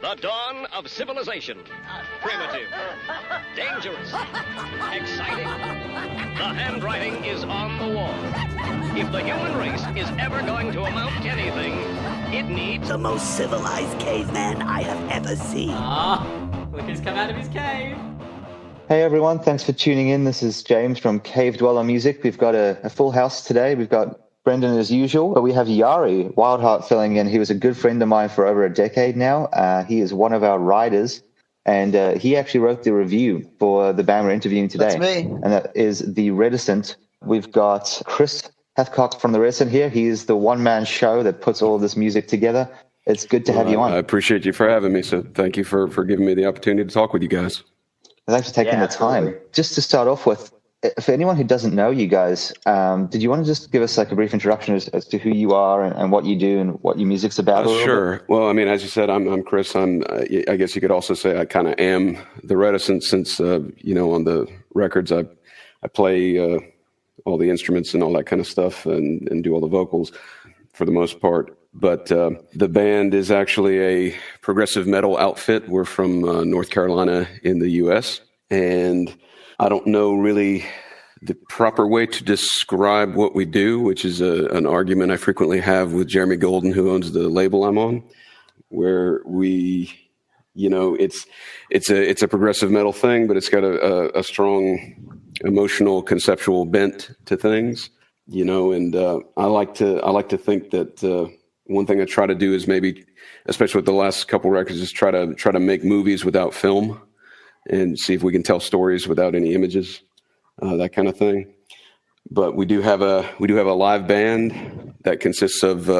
The dawn of civilization. Primitive. Dangerous. Exciting. The handwriting is on the wall. If the human race is ever going to amount to anything, it needs the most civilized caveman I have ever seen. Look who's come out of his cave. Hey everyone, thanks for tuning in. This is James from Cave Dweller Music. We've got a full house today. We've got Brendan as usual, but we have Yari Wildheart filling in. He was a good friend of mine for over a decade now. He is one of our writers, and he actually wrote the review for the band we're interviewing today. That's me. And that is the Reticent. We've got Chris Hathcock from the Reticent here. He is the one-man show that puts all this music together. It's good to have you on. I appreciate you for having me, so thank you for giving me the opportunity to talk with you guys. Thanks for taking the time. Just to start off with, for anyone who doesn't know you guys, did you want to just give us like a brief introduction as to who you are and what you do and what your music's about? Sure. Well, I mean, as you said, I'm Chris. I guess you could also say I kind of am the Reticent since, on the records I play all the instruments and all that kind of stuff and do all the vocals for the most part. But the band is actually a progressive metal outfit. We're from North Carolina in the U.S., and I don't know really the proper way to describe what we do, which is an argument I frequently have with Jeremy Golden, who owns the label I'm on, where we, it's a progressive metal thing, but it's got a strong emotional, conceptual bent to things, and I like to think that one thing I try to do is maybe, especially with the last couple records, is try to make movies without film and see if we can tell stories without any images, that kind of thing. But we do have a live band that consists of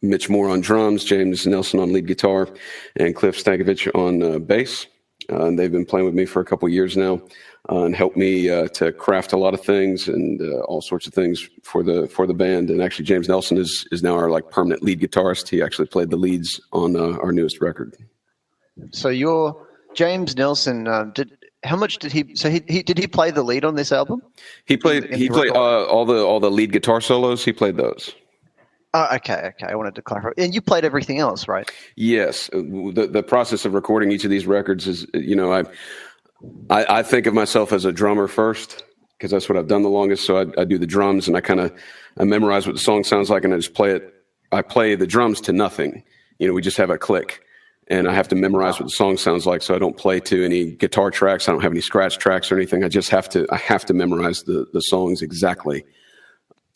Mitch Moore on drums, James Nelson on lead guitar, and Cliff Stankovic on bass. And they've been playing with me for a couple years now and helped me to craft a lot of things and all sorts of things for the band. And actually, James Nelson is now our permanent lead guitarist. He actually played the leads on our newest record. So you're James Nelson. How much did he? So did he play the lead on this album? He played all the lead guitar solos. He played those. Oh, okay. I wanted to clarify. And you played everything else, right? Yes. The process of recording each of these records is, I think of myself as a drummer first because that's what I've done the longest. So I do the drums and I memorize what the song sounds like and I just play it. I play the drums to nothing. We just have a click and I have to memorize what the song sounds like. So I don't play to any guitar tracks. I don't have any scratch tracks or anything. I have to memorize the songs exactly.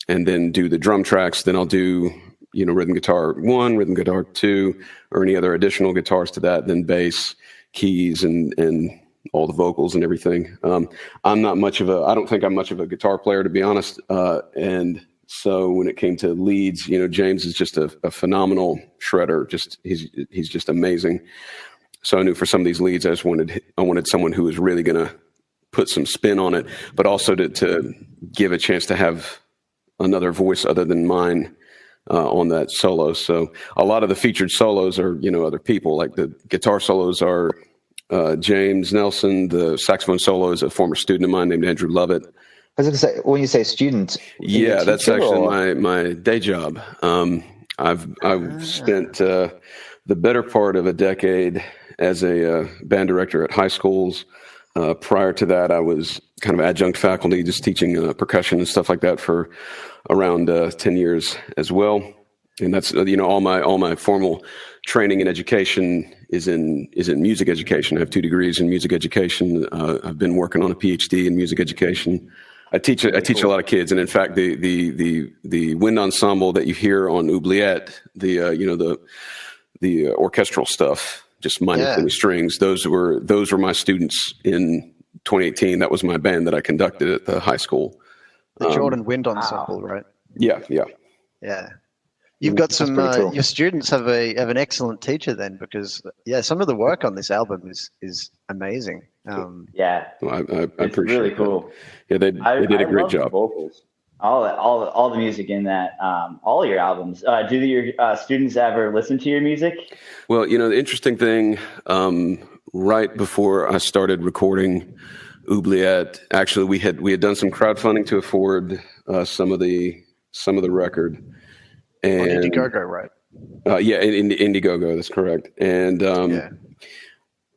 And then do the drum tracks. Then I'll do, rhythm guitar 1, rhythm guitar 2, or any other additional guitars to that. Then bass, keys, and all the vocals and everything. I don't think I'm much of a guitar player, to be honest. And so when it came to leads, James is just a phenomenal shredder. He's just amazing. So I knew for some of these leads, I wanted someone who was really going to put some spin on it, but also to give a chance to have another voice other than mine on that solo. So a lot of the featured solos are, other people. Like the guitar solos are James Nelson. The saxophone solo is a former student of mine named Andrew Lovett. I was going to say, when you say student, yeah, that's actually my day job. I've spent the better part of a decade as a band director at high schools. Prior to that, I was kind of adjunct faculty, just teaching percussion and stuff like that for around 10 years as well. And that's all my formal training and education is in music education. I have 2 degrees in music education. I've been working on a PhD in music education. I teach a lot of kids, and in fact, the wind ensemble that you hear on Oubliette, the orchestral stuff, just minus any strings. Those were my students in 2018. That was my band that I conducted at the high school. The Jordan Wind Ensemble, right? Yeah. You've got some. Cool. Your students have an excellent teacher then, because some of the work on this album is amazing. Well, I appreciate really that. Cool. Yeah, they did a great job. The vocals. All the music in that, all your albums. Do your students ever listen to your music? Well, the interesting thing, right before I started recording Oubliette, actually we had done some crowdfunding to afford some of the record. And on Indiegogo, right? In Indiegogo, that's correct. And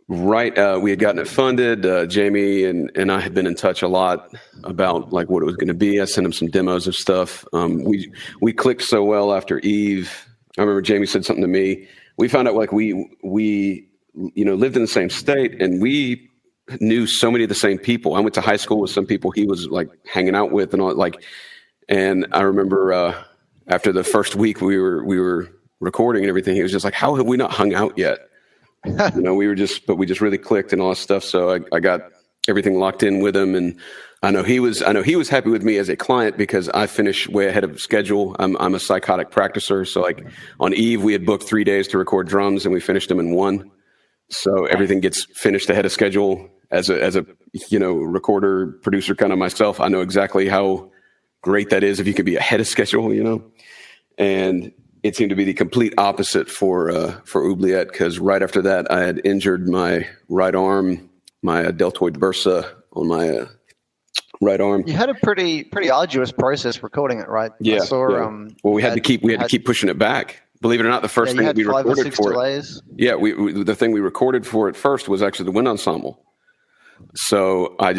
we had gotten it funded. Jamie and I had been in touch a lot about like what it was going to be. I sent him some demos of stuff. We clicked so well after Eve. I remember Jamie said something to me. We found out like we lived in the same state, and we knew so many of the same people. I went to high school with some people he was like hanging out with and all like. And I remember after the first week we were recording and everything, he was just like, "How have we not hung out yet?" We just really clicked and all that stuff. So I got everything locked in with him, and I know he was happy with me as a client because I finished way ahead of schedule. I'm a psychotic practicer, so like on Eve we had booked 3 days to record drums, and we finished them in 1. So everything gets finished ahead of schedule. As a recorder producer kind of myself, I know exactly how great that is if you could be ahead of schedule, And it seemed to be the complete opposite for Oubliette, because right after that I had injured my right arm, my deltoid bursa on my right arm. You had a pretty arduous process recording it, right? Yeah. I saw, yeah. Well, we had to keep pushing it back. Believe it or not, the first thing that we recorded for delays. it. Yeah, the thing we recorded for it first was actually the wind ensemble. So I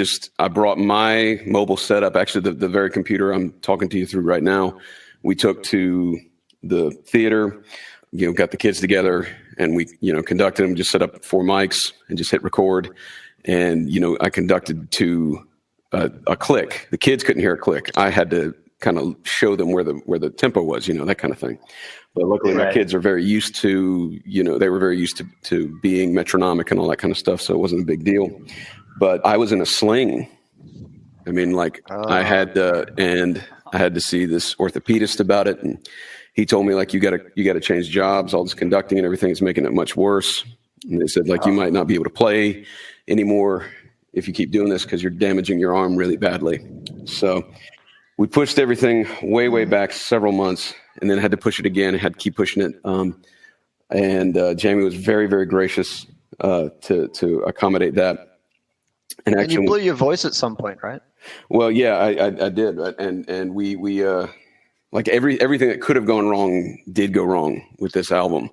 brought my mobile setup, actually the very computer I'm talking to you through right now. We took to the theater, got the kids together, and we, conducted them, just set up 4 mics and just hit record. And, I conducted to a click. The kids couldn't hear a click. I had to kind of show them where the tempo was, that kind of thing. But luckily my kids are very used to, they were very used to being metronomic and all that kind of stuff. So it wasn't a big deal. But I was in a sling. I mean, I had to see this orthopedist about it, and he told me you got to change jobs. All this conducting and everything is making it much worse. And they said you might not be able to play anymore if you keep doing this because you're damaging your arm really badly. So we pushed everything way back several months, and then had to push it again. Had to keep pushing it. And Jamie was very, very gracious to accommodate that. And actually, you blew your voice at some point, right? Well, yeah, I did, and we everything that could have gone wrong did go wrong with this album.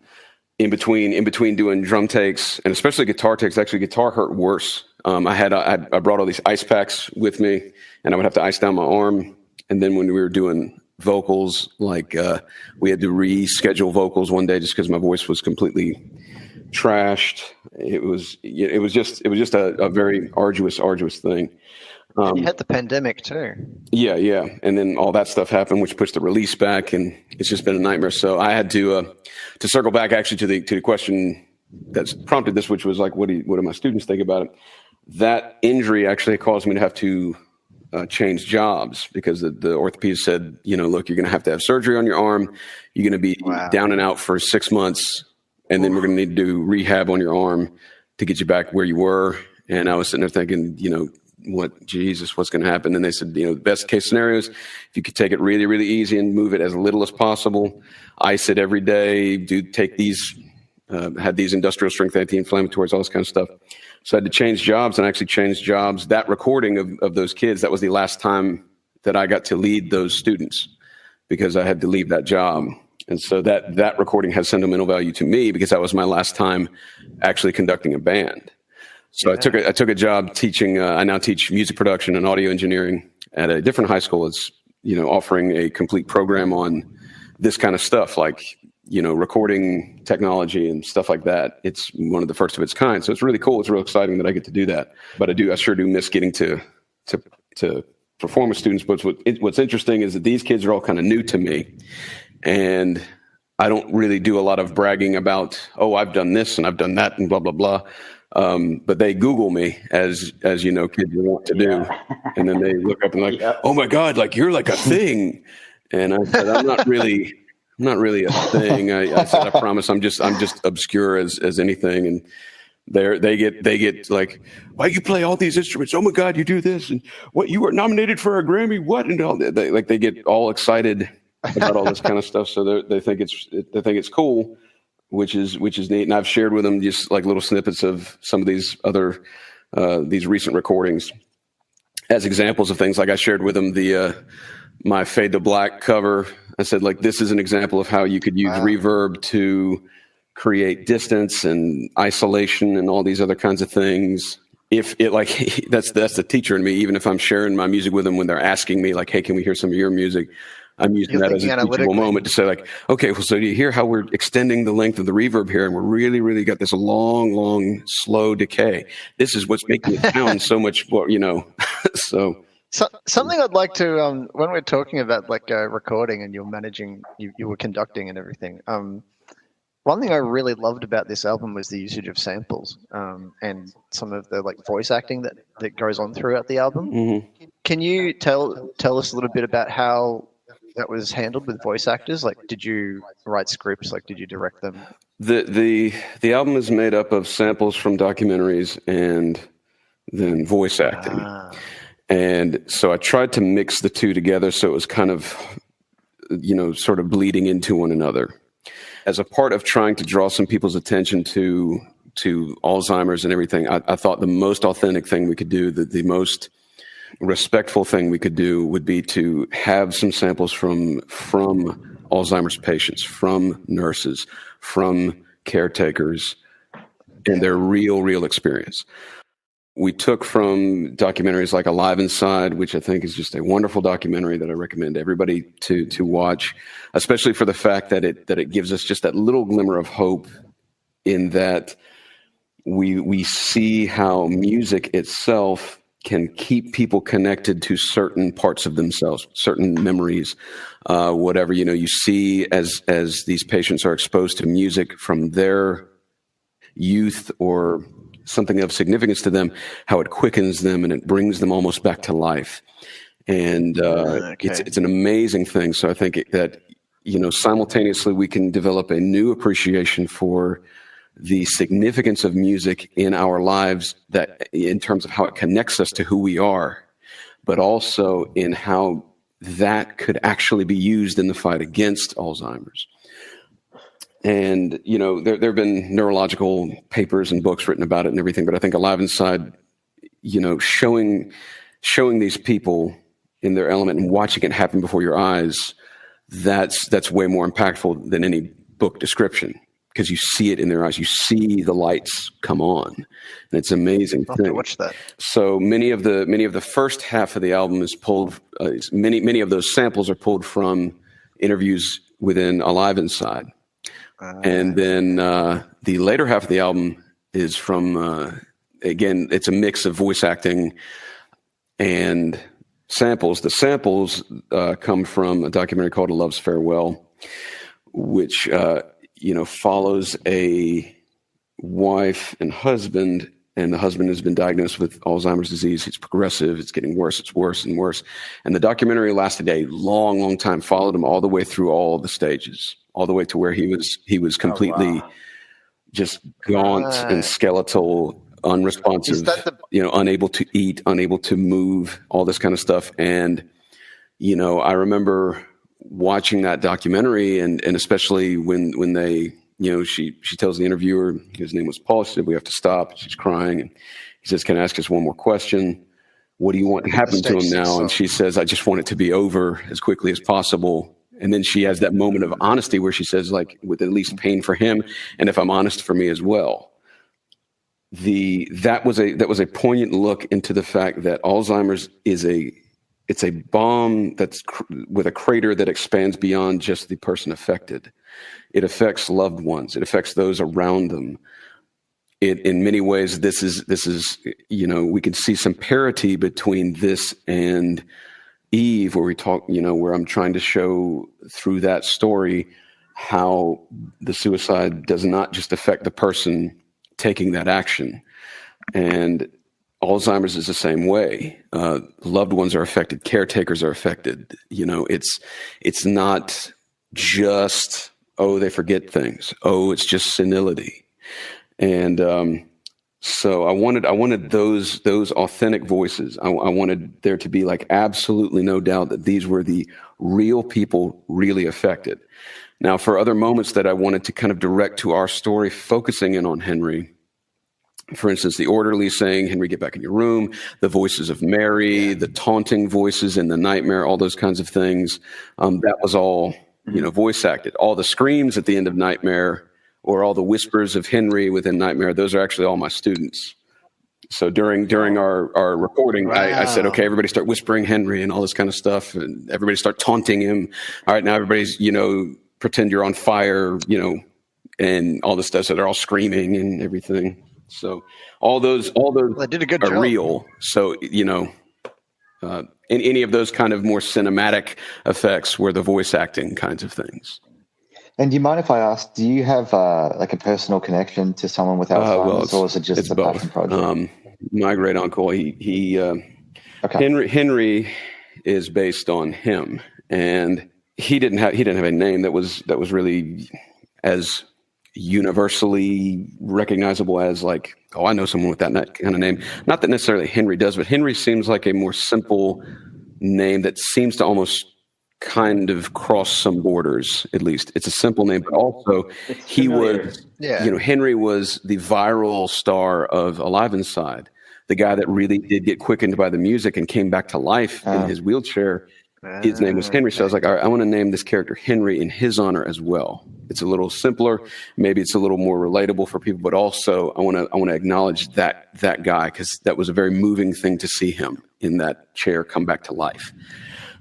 In between doing drum takes and especially guitar takes, actually guitar hurt worse. I brought all these ice packs with me, and I would have to ice down my arm. And then when we were doing vocals, we had to reschedule vocals one day just because my voice was completely trashed. It was just a very arduous thing. And you had the pandemic too. Yeah. And then all that stuff happened, which pushed the release back, and it's just been a nightmare. So I had to circle back actually to the question that's prompted this, which was what do my students think about it? That injury actually caused me to have to change jobs because the orthopedist said, look, you're going to have surgery on your arm. You're going to be down and out for 6 months. And then we're going to need to do rehab on your arm to get you back where you were. And I was sitting there thinking, what's going to happen? And they said, the best case scenarios, if you could take it really, really easy and move it as little as possible, ice it every day, take these, had these industrial strength anti-inflammatories, all this kind of stuff. So I had to change jobs, and actually changed jobs. That recording of those kids, that was the last time that I got to lead those students because I had to leave that job. And so that recording has sentimental value to me because that was my last time actually conducting a band. So I took a job teaching. I now teach music production and audio engineering at a different high school. It's offering a complete program on this kind of stuff, recording technology and stuff like that. It's one of the first of its kind. So it's really cool. It's real exciting that I get to do that. But I sure do miss getting to perform with students. But what's interesting is that these kids are all kind of new to me. And I don't really do a lot of bragging about, I've done this and I've done that and blah, blah, blah. But they Google me as kids want to do. And then they look up and oh my God, you're like a thing. And I said, I'm not really a thing. I said, I promise I'm just obscure as anything. And they get why you play all these instruments? Oh my God, you do this. And what, you were nominated for a Grammy? What? And all they get all excited about all this kind of stuff. So they think it's cool, which is neat. And I've shared with them just little snippets of some of these other, these recent recordings as examples of things. I shared with them my Fade to Black cover. I said, this is an example of how you could use reverb to create distance and isolation and all these other kinds of things. If it like that's the teacher in me. Even if I'm sharing my music with them when they're asking me like, "Hey, can we hear some of your music?" I'm using that as a teachable moment to say like, "Okay, well, so do you hear how we're extending the length of the reverb here, and we're really, really got this long, slow decay. This is what's making it sound so much more, So something I'd like to when we're talking about like recording and you're managing, you were conducting and everything. One thing I really loved about this album was the usage of samples and some of the like voice acting that goes on throughout the album. Mm-hmm. Can you tell us a little bit about how that was handled with voice actors? Like, did you write scripts? Like, did you direct them? The album is made up of samples from documentaries and then voice acting. And so I tried to mix the two together so it was kind of, sort of bleeding into one another. As a part of trying to draw some people's attention to Alzheimer's and everything, I thought the most authentic thing we could do, the most respectful thing we could do would be to have some samples from Alzheimer's patients, from nurses, from caretakers, and their real experience. We took from documentaries like Alive Inside, which I think is just a wonderful documentary that I recommend everybody to watch, especially for the fact that it gives us just that little glimmer of hope in that we see how music itself can keep people connected to certain parts of themselves, certain memories, whatever, you see as these patients are exposed to music from their youth or something of significance to them, how it quickens them and it brings them almost back to life. And it's an amazing thing. So I think that, simultaneously we can develop a new appreciation for the significance of music in our lives, that in terms of how it connects us to who we are, but also in how that could actually be used in the fight against Alzheimer's. And, there have been neurological papers and books written about it and everything, but I think Alive Inside, showing these people in their element and watching it happen before your eyes, that's way more impactful than any book description, because you see it in their eyes. You see the lights come on, and it's an amazing thing. I'll have to watch that. So many of the first half of the album is pulled. Many of those samples are pulled from interviews within Alive Inside. And then the later half of the album is from, again, it's a mix of voice acting and samples. The samples come from a documentary called A Love's Farewell, which, follows a wife and husband, and the husband has been diagnosed with Alzheimer's disease. It's progressive. It's getting worse. It's worse and worse. And the documentary lasted a long time, followed him all the way through all the stages, all the way to where he was completely just gaunt and skeletal, unresponsive, unable to eat, unable to move, all this kind of stuff. And, I remember watching that documentary and especially when they, she tells the interviewer, his name was Paul, she said, "We have to stop." She's crying. And he says, "Can I ask us one more question? What do you want to happen to him now?" And she says, "I just want it to be over as quickly as possible." And then she has that moment of honesty where she says, like, with at least pain for him, and if I'm honest, for me as well. That was a poignant look into the fact that Alzheimer's it's a bomb that's with a crater that expands beyond just the person affected. It affects loved ones. It affects those around them. In many ways, this is we can see some parity between this and Eve, where we talk, where I'm trying to show through that story how the suicide does not just affect the person taking that action. And Alzheimer's is the same way. Loved ones are affected. Caretakers are affected. It's not just, they forget things. It's just senility. And so I wanted those authentic voices. I wanted there to be like absolutely no doubt that these were the real people really affected. Now, for other moments that I wanted to kind of direct to our story, focusing in on Henry, for instance, the orderly saying, "Henry, get back in your room," the voices of Mary, the taunting voices in the nightmare, all those kinds of things. That was all, voice acted. All the screams at the end of Nightmare or all the whispers of Henry within Nightmare, those are actually all my students. So during our recording, I said, okay, everybody start whispering Henry and all this kind of stuff, and everybody start taunting him. All right, now everybody's, pretend you're on fire, and all this stuff. So they're all screaming and everything. So all those They did a good are job. real. So, in any of those kind of more cinematic effects were the voice acting kinds of things. And do you mind if I ask, do you have like a personal connection to someone with Alzheimer's, or is it just it's a both. passion project? My great uncle, Henry is based on him, and he didn't have a name that was really as universally recognizable as like, oh, I know someone with that kind of name. Not that necessarily Henry does, but Henry seems like a more simple name that seems to almost kind of cross some borders. At least it's a simple name, but also he was, Henry was the viral star of Alive Inside, the guy that really did get quickened by the music and came back to life in his wheelchair. His name was Henry. So I was like, all right, I want to name this character Henry in his honor as well. It's a little simpler. Maybe it's a little more relatable for people, but also I want to acknowledge that guy, because that was a very moving thing to see him in that chair come back to life.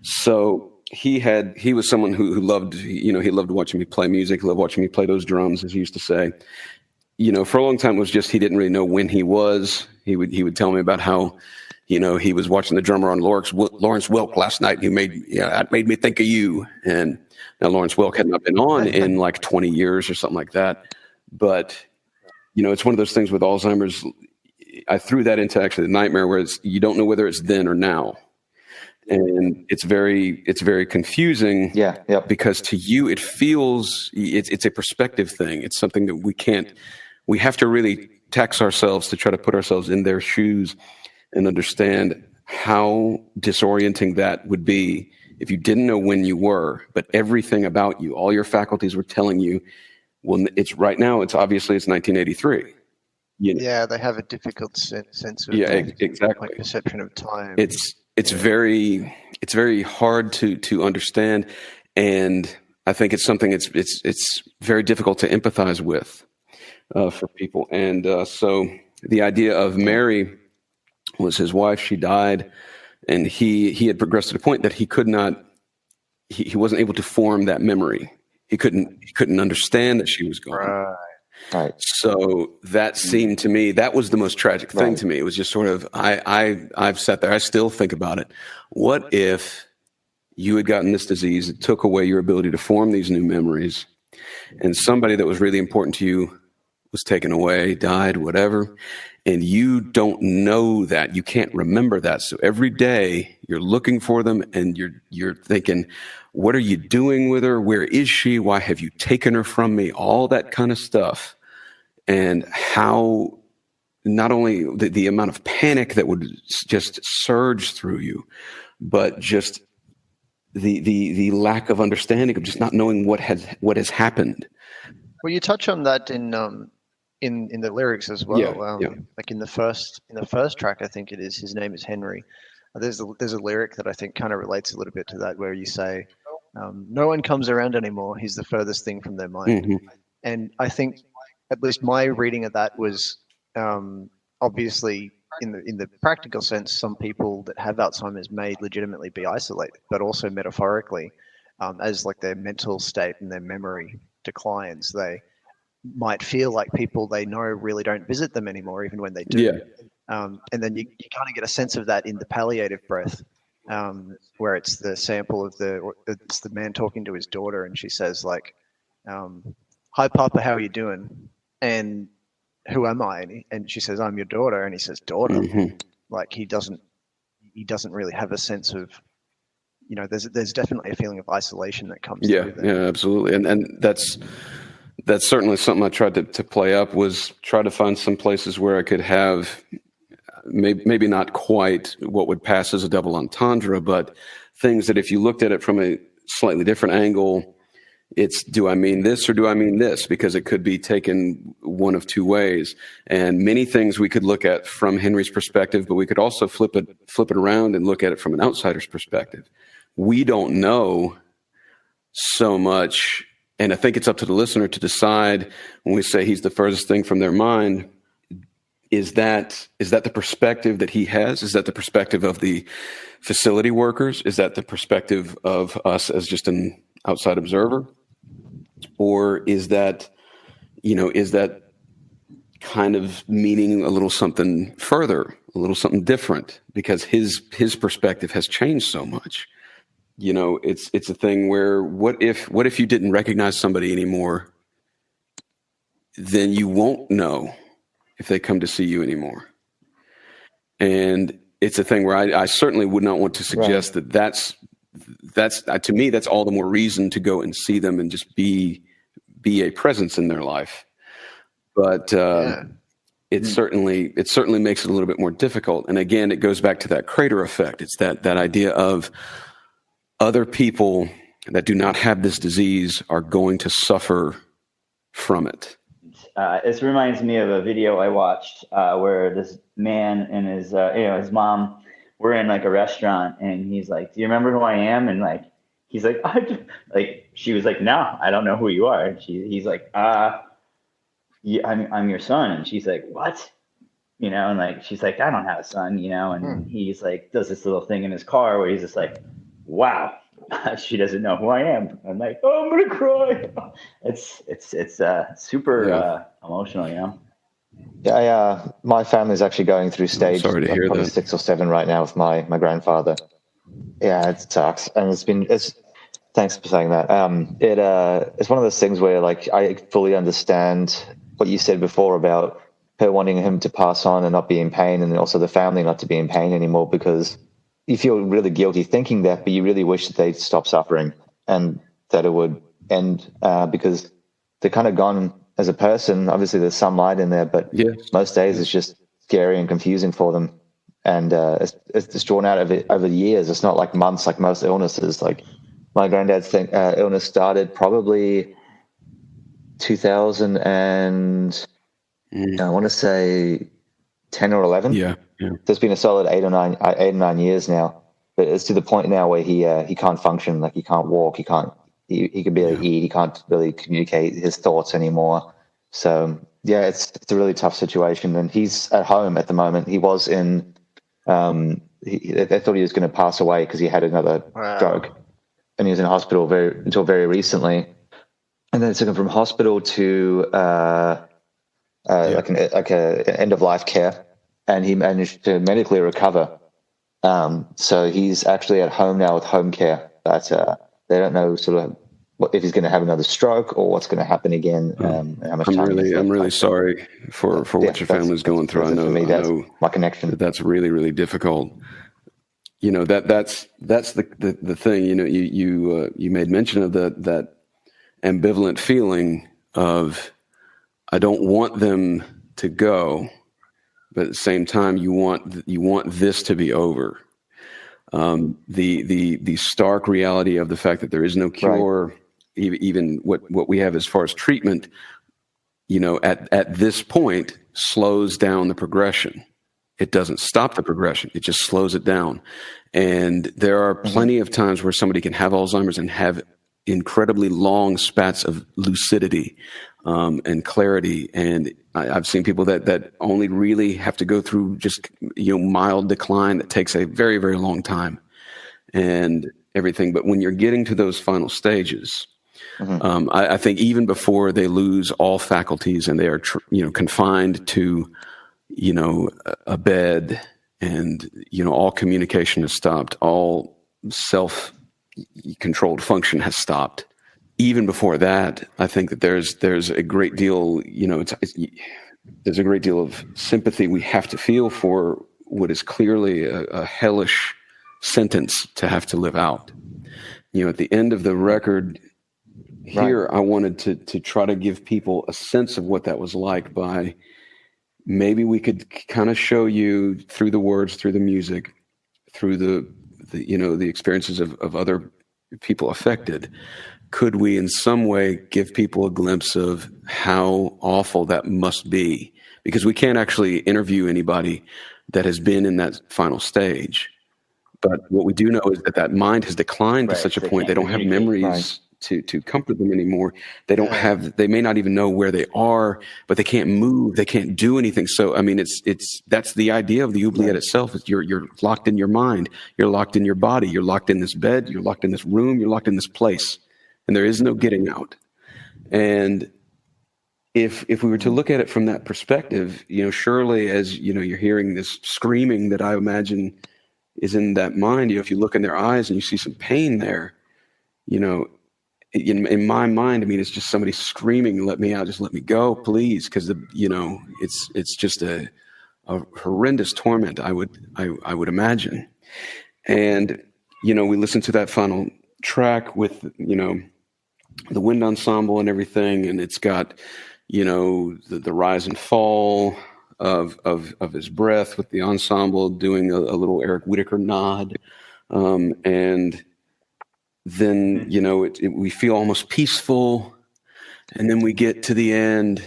So he was someone who loved, he loved watching me play music, loved watching me play those drums, as he used to say. For a long time it was just, he didn't really know when he was. He would tell me about how, he was watching the drummer on Lawrence Welk last night. That made me think of you. And now Lawrence Welk had not been on in like 20 years or something like that. But, it's one of those things with Alzheimer's. I threw that into actually the Nightmare, where you don't know whether it's then or now. And it's very confusing. Yeah. Yep. Because to you, it feels, it's a perspective thing. It's something that we have to really tax ourselves to try to put ourselves in their shoes and understand how disorienting that would be if you didn't know when you were, but everything about you, all your faculties were telling you, well, it's right now, it's 1983. Yeah, they have a difficult sense of exactly. like perception of time. It's very hard to understand, and I think it's something it's very difficult to empathize with for people. And so the idea of Mary was his wife. She died, and he had progressed to the point that he could not. He wasn't able to form that memory. He couldn't understand that she was gone. Right. So that seemed to me, that was the most tragic thing to me. It was just sort of, I've sat there, I still think about it. What if you had gotten this disease, it took away your ability to form these new memories, and somebody that was really important to you was taken away, died, whatever, and you don't know that, you can't remember that. So every day you're looking for them, and you're thinking, what are you doing with her? Where is she? Why have you taken her from me? All that kind of stuff. And how not only the amount of panic that would just surge through you, but just the lack of understanding of just not knowing what has happened. Well, you touch on that in the lyrics as well. Like in the first track, I think it is. His name is Henry. There's a lyric that I think kind of relates a little bit to that, where you say, "No one comes around anymore. He's the furthest thing from their mind." Mm-hmm. And I think, at least my reading of that was, obviously in the practical sense, some people that have Alzheimer's may legitimately be isolated, but also metaphorically, as like their mental state and their memory declines, they might feel like people they know really don't visit them anymore, even when they do. Yeah. And then you kind of get a sense of that in the palliative breath, where it's the sample of it's the man talking to his daughter, and she says like, "Hi, Papa, how are you doing?" And "Who am I?" And she says, "I'm your daughter." And he says, "Daughter." Mm-hmm. Like he doesn't really have a sense of, there's definitely a feeling of isolation that comes through there. Yeah, absolutely. And that's certainly something I tried to play up, was try to find some places where I could have maybe not quite what would pass as a double entendre, but things that if you looked at it from a slightly different angle, it's, do I mean this or do I mean this? Because it could be taken one of two ways. And many things we could look at from Henry's perspective, but we could also flip it around and look at it from an outsider's perspective. We don't know so much And I think it's up to the listener to decide when we say he's the furthest thing from their mind. Is that the perspective that he has? Is that the perspective of the facility workers? Is that the perspective of us as just an outside observer? Or is that kind of meaning a little something further, a little something different, because his perspective has changed so much? It's a thing where what if you didn't recognize somebody anymore, then you won't know if they come to see you anymore. And it's a thing where I certainly would not want to suggest that's to me, that's all the more reason to go and see them and just be a presence in their life. But it certainly makes it a little bit more difficult. And again, it goes back to that crater effect. It's that idea of other people that do not have this disease are going to suffer from it. This reminds me of a video I watched where this man and his mom were in like a restaurant, and he's like, "Do you remember who I am?" And like, he's like, she was like, "No, I don't know who you are." And he's like, yeah, I'm your son." And she's like, "What?" And like, she's like, "I don't have a son," and he's like, does this little thing in his car where he's just like, "Wow, she doesn't know who I am." I'm like, "Oh, I'm gonna cry." It's super emotional, Yeah, my family's actually going through stage sorry to hear probably that. 6 or 7 right now with my grandfather. Yeah, it sucks, and it's. Thanks for saying that. It's one of those things where like I fully understand what you said before about her wanting him to pass on and not be in pain, and also the family not to be in pain anymore, because you feel really guilty thinking that, but you really wish that they'd stop suffering and that it would end, because they're kind of gone as a person. Obviously, there's some light in there, but most days it's just scary and confusing for them. And it's drawn out over years. It's not like months like most illnesses. Like my granddad's illness started probably 2000 and I want to say 10 or 11. Yeah. There's been a solid 8 or 9 years now, but it's to the point now where he can't function. Like he can't walk. He can barely eat. He can't really communicate his thoughts anymore. So yeah, it's a really tough situation. And he's at home at the moment. He was in. They thought he was going to pass away because he had another stroke, and he was in hospital until very recently. And then they took him from hospital to like an end of life care, and he managed to medically recover. So he's actually at home now with home care, but they don't know sort of if he's going to have another stroke or what's going to happen again. And how much time I'm really sorry for what your family's going through. I know my connection. That's really, really difficult. That's the thing. You made mention of that ambivalent feeling of I don't want them to go, but at the same time you want this to be over. The stark reality of the fact that there is no cure, right. Even what we have as far as treatment, at this point slows down the progression. It doesn't stop the progression. It just slows it down. And there are plenty of times where somebody can have Alzheimer's and have incredibly long spats of lucidity and clarity. And I've seen people that only really have to go through just mild decline that takes a very, very long time and everything. But when you're getting to those final stages, I think even before they lose all faculties and they are confined to a bed and all communication has stopped, all self-controlled function has stopped. Even before that, I think that there's a great deal, there's a great deal of sympathy we have to feel for what is clearly a hellish sentence to have to live out. At the end of the record here, right. I wanted to try to give people a sense of what that was like by maybe we could kind of show you through the words, through the music, through the experiences of other people affected. Could we in some way give people a glimpse of how awful that must be? Because we can't actually interview anybody that has been in that final stage. But what we do know is that mind has declined to such a point they don't have memories to comfort them anymore. They don't have, they may not even know where they are, but they can't move, they can't do anything. So I mean, that's the idea of the oubliette itself. Is you're locked in your mind, you're locked in your body, you're locked in this bed, you're locked in this room, you're locked in this place, and there is no getting out. And if we were to look at it from that perspective, surely as you're hearing this screaming that I imagine is in that mind, if you look in their eyes and you see some pain there, in my mind, I mean, it's just somebody screaming, "Let me out, just let me go, please," because it's just a horrendous torment. I would imagine, and we listen to that final track with the wind ensemble and everything, and it's got the rise and fall of his breath with the ensemble doing a little Eric Whitacre nod, and then we feel almost peaceful, and then we get to the end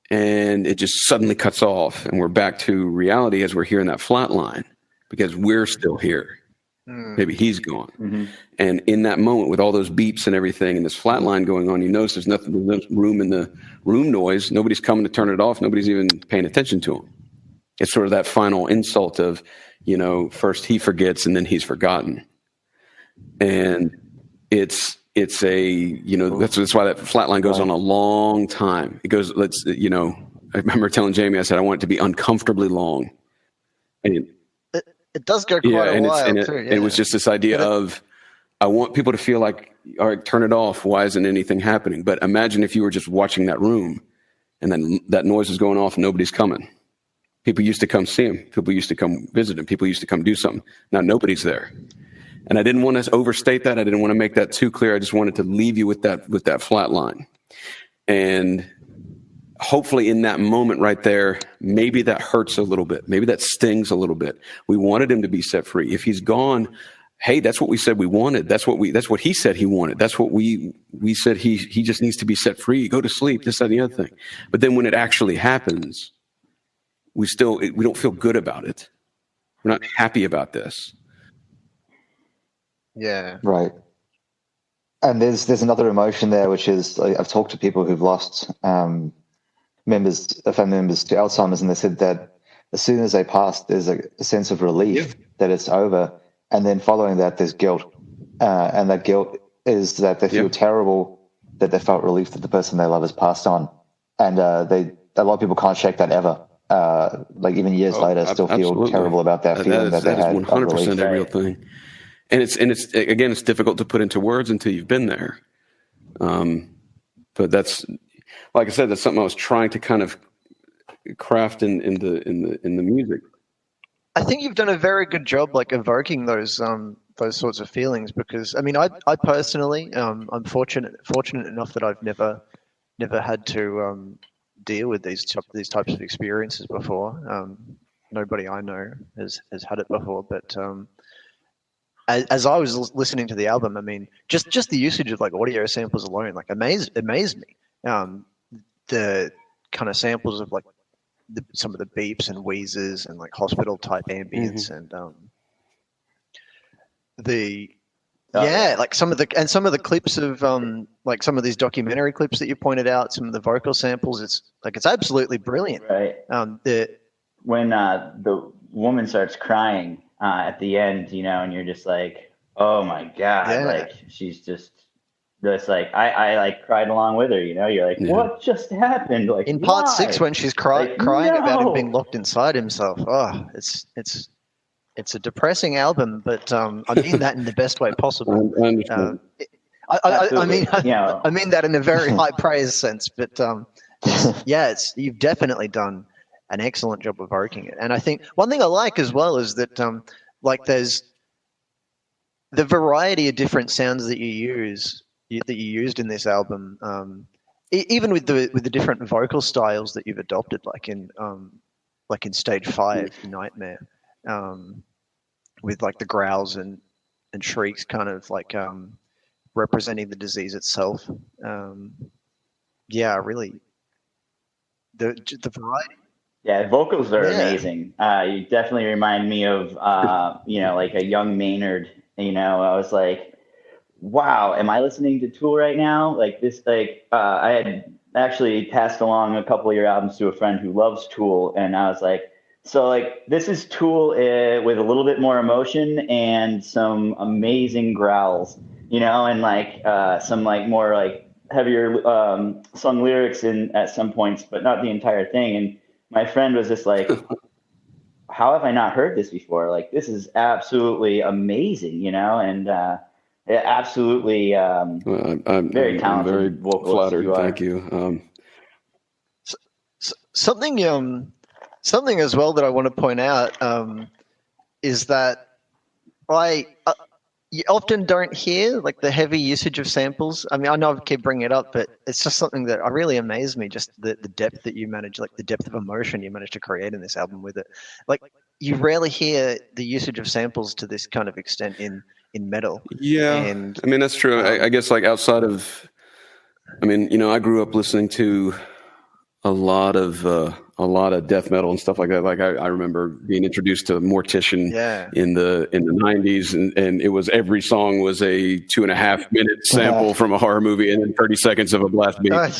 and it just suddenly cuts off and we're back to reality as we're hearing that flat line, because we're still here. Maybe he's gone. Mm-hmm. And in that moment, with all those beeps and everything and this flat line going on, you notice there's nothing, there's room in the room noise. Nobody's coming to turn it off. Nobody's even paying attention to him. It's sort of that final insult of, first he forgets and then he's forgotten. And it's a, that's why that flat line goes on a long time. It goes, I remember telling Jamie, I said, I want it to be uncomfortably long. And it does go quite a while too. It was just this idea of, I want people to feel like, all right, turn it off. Why isn't anything happening? But imagine if you were just watching that room and then that noise is going off and nobody's coming. People used to come see him. People used to come visit him. People used to come do something. Now nobody's there. And I didn't want to overstate that. I didn't want to make that too clear. I just wanted to leave you with that flat line. And hopefully in that moment right there, maybe that hurts a little bit. Maybe that stings a little bit. We wanted him to be set free. If he's gone, hey, that's what we said we wanted. That's what he said he wanted. That's what we said he just needs to be set free. Go to sleep, this, that, and the other thing. But then when it actually happens, we don't feel good about it. We're not happy about this. Yeah. Right. And there's another emotion there, which is, I've talked to people who've lost family members to Alzheimer's, and they said that as soon as they pass, there's a sense of relief that it's over, and then following that, there's guilt, and that guilt is that they feel terrible that they felt relief that the person they love has passed on, and a lot of people can't shake that ever. Even years later, still feel terrible about that feeling that they had. That is 100% a real thing, and it's again, it's difficult to put into words until you've been there. But that's, like I said, that's something I was trying to kind of craft in the music. I think you've done a very good job, evoking those sorts of feelings. Because I mean, I personally, I'm fortunate enough that I've never had to deal with these types of experiences before. Nobody I know has had it before. But as I was listening to the album, I mean, just the usage of audio samples alone, amazed me. The kind of samples of some of the beeps and wheezes and hospital type ambience, and some of the clips of some of these documentary clips that you pointed out, some of the vocal samples, it's absolutely brilliant. Right. When the woman starts crying at the end, and you're just like, oh my God, she's just I cried along with her, you're like, what just happened? In part 6, when she's crying about him being locked inside himself. Oh, it's a depressing album, but I mean that in the best way possible. I mean that in a very high praise sense, but you've definitely done an excellent job of evoking it. And I think one thing I like as well is that there's the variety of different sounds that you used in this album, even with the different vocal styles that you've adopted, in Stage 5, Nightmare, with the growls and shrieks, kind of representing the disease itself. Really, the variety. Yeah, vocals are amazing. You definitely remind me of a young Maynard. I was like, wow, am I listening to Tool right now? Like this, I had actually passed along a couple of your albums to a friend who loves Tool, and I was like, so like this is Tool with a little bit more emotion and some amazing growls, and like some like more like heavier sung lyrics in at some points, but not the entire thing. And my friend was just like, how have I not heard this before? Like, this is absolutely amazing, and absolutely I'm very talented very vocalist. flattered. Thank you. Something as well that I want to point out is that you often don't hear like the heavy usage of samples. I mean, I know I keep bringing it up, but it's just something that really amazed me. Just the depth that you manage, like the depth of emotion you managed to create in this album with it. Like you rarely hear the usage of samples to this kind of extent in metal. Yeah, and I mean that's true. I guess like outside of, I mean, I grew up listening to a lot of death metal and stuff like that. Like I remember being introduced to Mortician in the 90s, and it was every song was a 2.5 minute sample from a horror movie, and then 30 seconds of a blast beat. a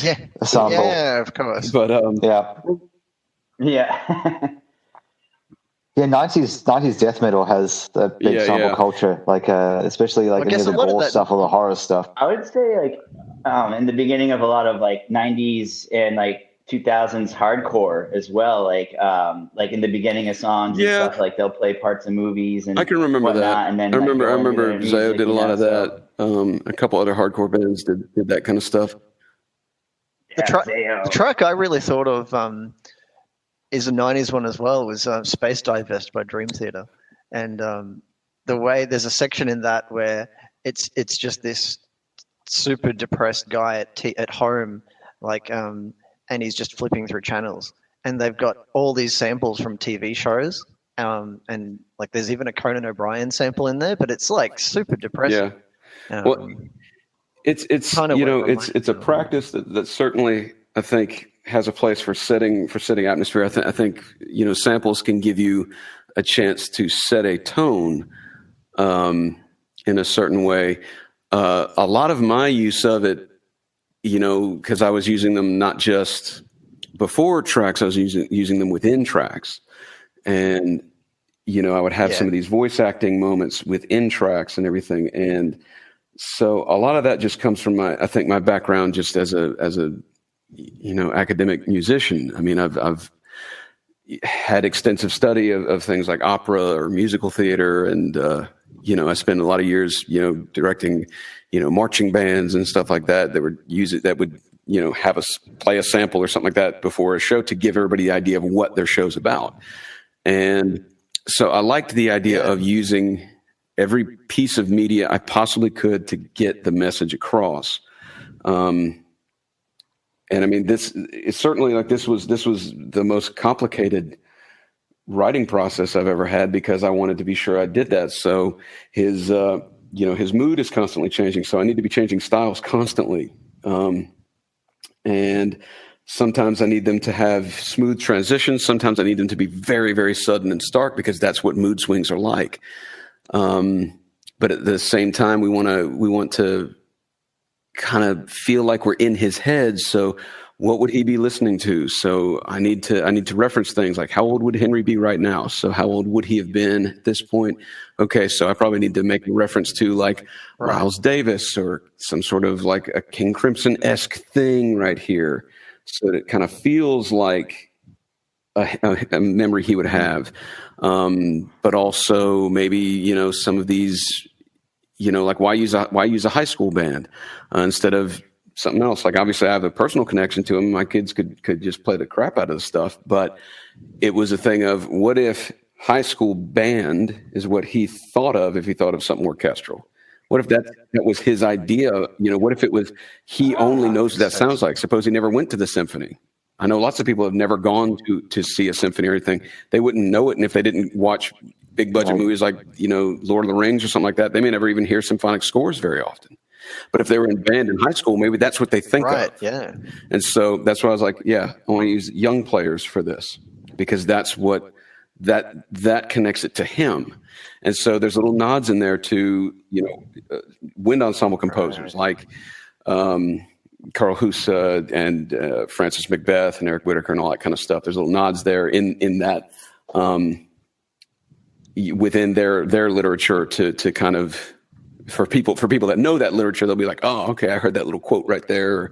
sample. Yeah, of course. But yeah. Yeah, 90s death metal has a big sample culture, like especially like any of the gore stuff or the horror stuff. I would say like in the beginning of a lot of like 90s and like 2000s hardcore as well, like in the beginning of songs and stuff, like they'll play parts of movies and I can remember that. And then I remember Zayo did a lot of that. A couple other hardcore bands did that kind of stuff. The track I really thought of is a 90s one as well, was Space Divest by Dream Theater. And the way there's a section in that where it's just this super depressed guy at home, like and he's just flipping through channels, and they've got all these samples from TV shows, and like there's even a Conan O'Brien sample in there, but it's like super depressing. Well, it's kind of it's a practice that certainly I think has a place for setting atmosphere. I think samples can give you a chance to set a tone in a certain way. A lot of my use of it, because I was using them not just before tracks, I was using them within tracks. And, I would have some of these voice acting moments within tracks and everything. And so a lot of that just comes from my background just as a academic musician. I mean, I've had extensive study of things like opera or musical theater. And, I spent a lot of years, directing, marching bands and stuff like that would use it, that would, have us play a sample or something like that before a show to give everybody the idea of what their show's about. And so I liked the idea of using every piece of media I possibly could to get the message across. And I mean, it's certainly like this was the most complicated writing process I've ever had, because I wanted to be sure I did that. So his mood is constantly changing. So I need to be changing styles constantly. And sometimes I need them to have smooth transitions. Sometimes I need them to be very, very sudden and stark, because that's what mood swings are like. But at the same time, we want to kind of feel like we're in his head. So what would he be listening to? So I need to reference things like, how old would Henry be right now? So how old would he have been at this point? Okay, so I probably need to make a reference to like Miles Davis or some sort of like a King Crimson-esque thing right here, so that it kind of feels like a memory he would have. But also maybe, some of these, like why use a high school band instead of something else? Like obviously I have a personal connection to him. My kids could just play the crap out of the stuff, but it was a thing of, what if high school band is what he thought of if he thought of something orchestral? What if that was his idea? What if it was, he only knows what that sounds like? Suppose he never went to the symphony. I know lots of people have never gone to see a symphony or anything. They wouldn't know it. And if they didn't watch big budget movies like, Lord of the Rings or something like that, they may never even hear symphonic scores very often. But if they were in band in high school, maybe that's what they think of. Right, yeah. And so that's why I was like, I want to use young players for this, because that's what that connects it to him. And so there's little nods in there to, wind ensemble composers like Carl Husa and Francis Macbeth and Eric Whitacre and all that kind of stuff. There's little nods there in that within their literature to kind of, for people that know that literature, they'll be like, oh, okay, I heard that little quote right there,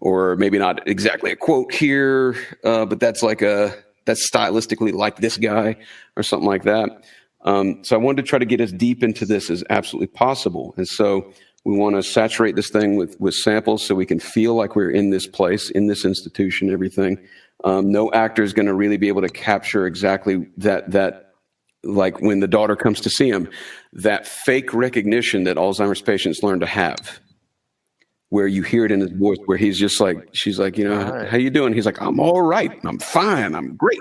or maybe not exactly a quote here, but that's stylistically like this guy or something like that. So I wanted to try to get as deep into this as absolutely possible. And so we want to saturate this thing with samples so we can feel like we're in this place, in this institution, everything. No actor is going to really be able to capture exactly that, like when the daughter comes to see him, that fake recognition that Alzheimer's patients learn to have, where you hear it in his voice, where he's just like, she's like, how you doing? He's like, I'm all right. I'm fine. I'm great.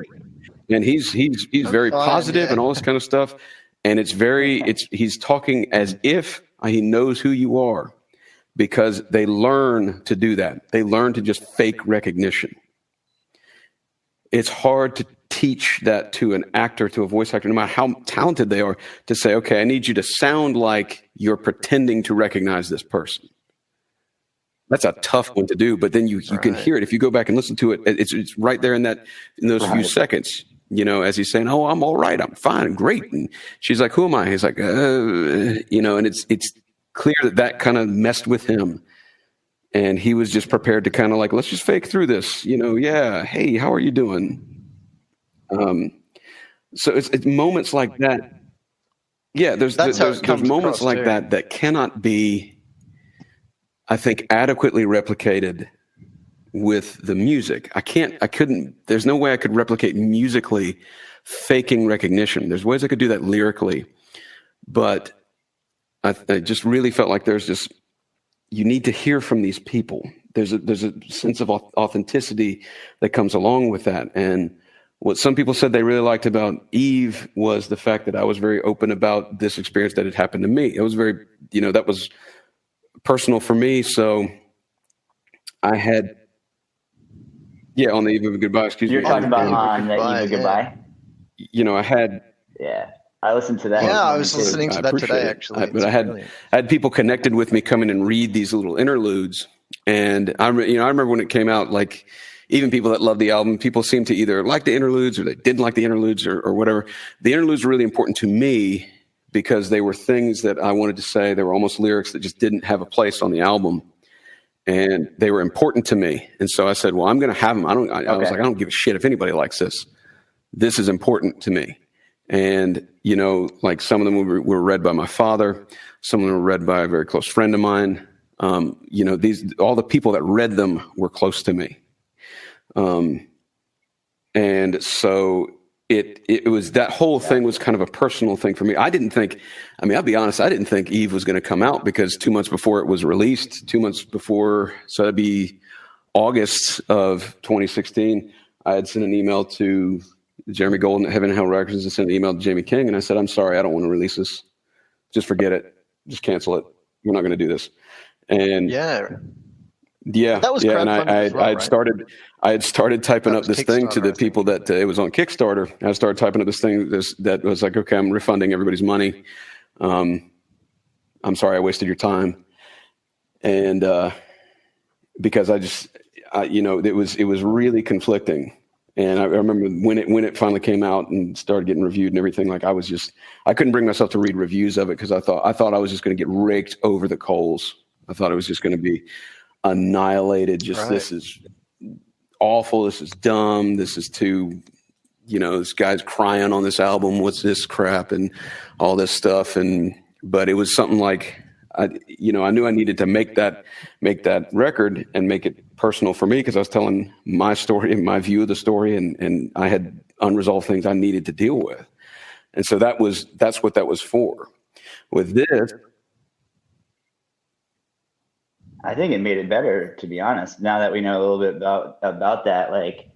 And he's very positive and all this kind of stuff. And he's talking as if he knows who you are, because they learn to do that. They learn to just fake recognition. It's hard to teach that to an actor, to a voice actor, no matter how talented they are, to say, okay, I need you to sound like you're pretending to recognize this person. That's a tough one to do, but then you can hear it. If you go back and listen to it, it's right there in those few seconds, as he's saying, oh, I'm all right. I'm fine. I'm great. And she's like, who am I? He's like, and it's clear that kind of messed with him. And he was just prepared to kind of like, let's just fake through this, yeah. Hey, how are you doing? So it's moments like that. Yeah. There's moments like that cannot be, I think, adequately replicated with the music. There's no way I could replicate musically faking recognition. There's ways I could do that lyrically, but I just really felt like you need to hear from these people. There's a sense of authenticity that comes along with that. And what some people said they really liked about Eve was the fact that I was very open about this experience that had happened to me. It was very, that was personal for me. So I had, on the Eve of Goodbye, excuse me. You're talking about on the Eve of Goodbye? I had... Yeah, I listened to that. Yeah, I was listening to that today, actually. But I had people connected with me come in and read these little interludes. And I remember when it came out, like, even people that love the album, people seemed to either like the interludes or they didn't like the interludes or whatever. The interludes were really important to me because they were things that I wanted to say. They were almost lyrics that just didn't have a place on the album. And they were important to me. And so I said, well, I'm going to have them. I was like, I don't give a shit if anybody likes this. This is important to me. And, like some of them were read by my father. Some of them were read by a very close friend of mine. All the people that read them were close to me. And so it was, that whole thing was kind of a personal thing for me. I'll be honest, I didn't think Eve was going to come out because 2 months before it was released, 2 months before, so that'd be August of 2016, I had sent an email to Jeremy Golden at Heaven and Hell Records and sent an email to Jamie King. And I said, I'm sorry, I don't want to release this. Just forget it. Just cancel it. We're not going to do this. And that was and I had started typing up this thing to the people that it was on Kickstarter. I started typing up this thing that was like, okay, I'm refunding everybody's money. I'm sorry I wasted your time. And because it was really conflicting. And I remember when it finally came out and started getting reviewed and everything, like I couldn't bring myself to read reviews of it because I thought I was just going to get raked over the coals. I thought it was just going to be annihilated. This is awful. This is dumb. This is too, this guy's crying on this album. What's this crap and all this stuff. But it was something like, I knew I needed to make that record and make it personal for me because I was telling my story and my view of the story, and I had unresolved things I needed to deal with. And so that's what that was for. With this, I think it made it better, to be honest. Now that we know a little bit about that, like,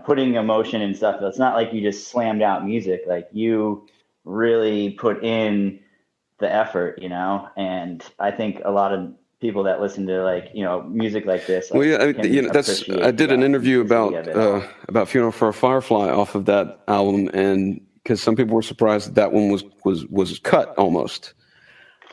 putting emotion and stuff, it's not like you just slammed out music. Like, you really put in the effort, and I think a lot of people that listen to like music like this. Well, Like, yeah, can that's. appreciate I did the an interview authenticity of it. about Funeral for a Firefly off of that album, and because some people were surprised that one was cut almost,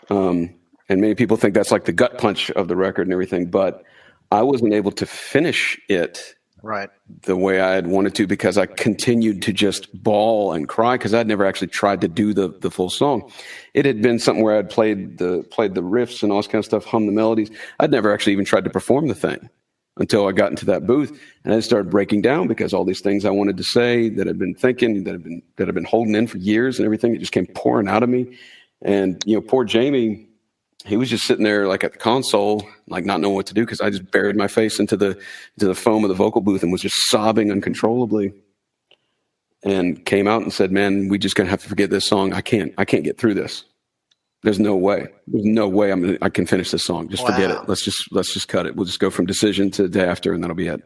and many people think that's like the gut punch of the record and everything, but I wasn't able to finish it Right. the way I had wanted to because I continued to just bawl and cry because I'd never actually tried to do the full song. It had been something where I'd played the riffs and all this kind of stuff, hum the melodies. I'd never actually even tried to perform the thing until I got into that booth, and I started breaking down because all these things I wanted to say that I'd been thinking, that I've been holding in for years and everything, it just came pouring out of me. And poor Jamie, he was just sitting there like at the console, like not knowing what to do because I just buried my face into the foam of the vocal booth and was just sobbing uncontrollably. And came out and said, "Man, we just gonna have to forget this song. I can't get through this. There's no way. I can finish this song. Just forget it. Let's just cut it. We'll just go from Decision to Day After, and that'll be it."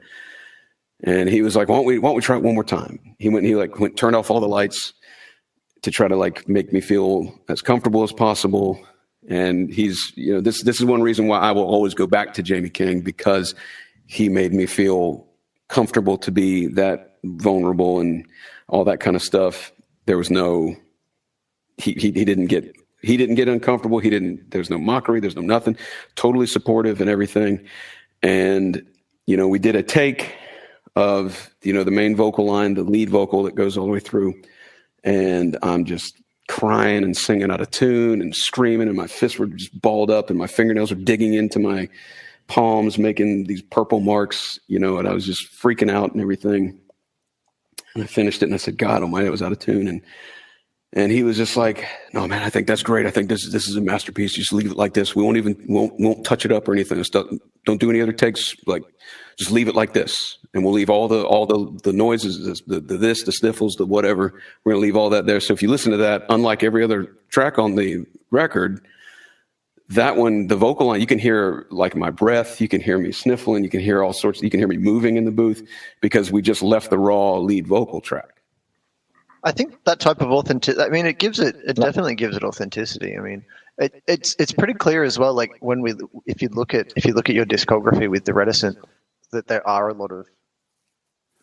And he was like, "Why don't we try it one more time?" He turned off all the lights to try to like make me feel as comfortable as possible. And he's, this is one reason why I will always go back to Jamie King, because he made me feel comfortable to be that vulnerable and all that kind of stuff. There was no, he didn't get uncomfortable. There's no mockery. There's no nothing. Totally supportive and everything. And, we did a take of, the main vocal line, the lead vocal that goes all the way through. And I'm just crying and singing out of tune and screaming, and my fists were just balled up and my fingernails were digging into my palms, making these purple marks, and I was just freaking out and everything. And I finished it and I said, "God almighty, I was out of tune." And he was just like, "No, man, I think that's great. I think this is a masterpiece. Just leave it like this. We won't touch it up or anything. Just don't do any other takes. Like, just leave it like this. And we'll leave all the noises, the sniffles, the whatever. We're going to leave all that there. So if you listen to that, unlike every other track on the record, that one, the vocal line, you can hear like my breath. You can hear me sniffling. You can hear all sorts. You can hear me moving in the booth because we just left the raw lead vocal track." I think that type of authenticity, it definitely gives it authenticity. It's pretty clear as well. Like if you look at your discography with the Reticent, that there are a lot of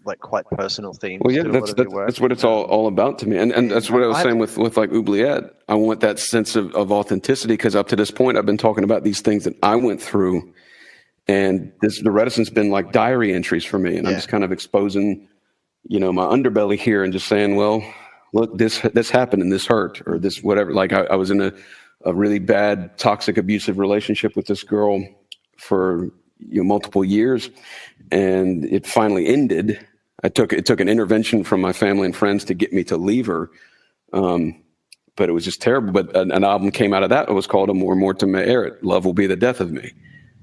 like quite personal themes. Well, yeah, to that's what it's all about to me. And that's what I was saying with like Oubliette. I want that sense of authenticity because up to this point, I've been talking about these things that I went through. And the Reticent's been like diary entries for me. And I'm just kind of exposing my underbelly here and just saying, well, look, this happened and this hurt or this whatever. Like I was in a really bad, toxic, abusive relationship with this girl for multiple years, and it finally ended. It took an intervention from my family and friends to get me to leave her, but it was just terrible. But an album came out of that. It was called Amor Mortem Me Erit, Love Will Be the Death of Me,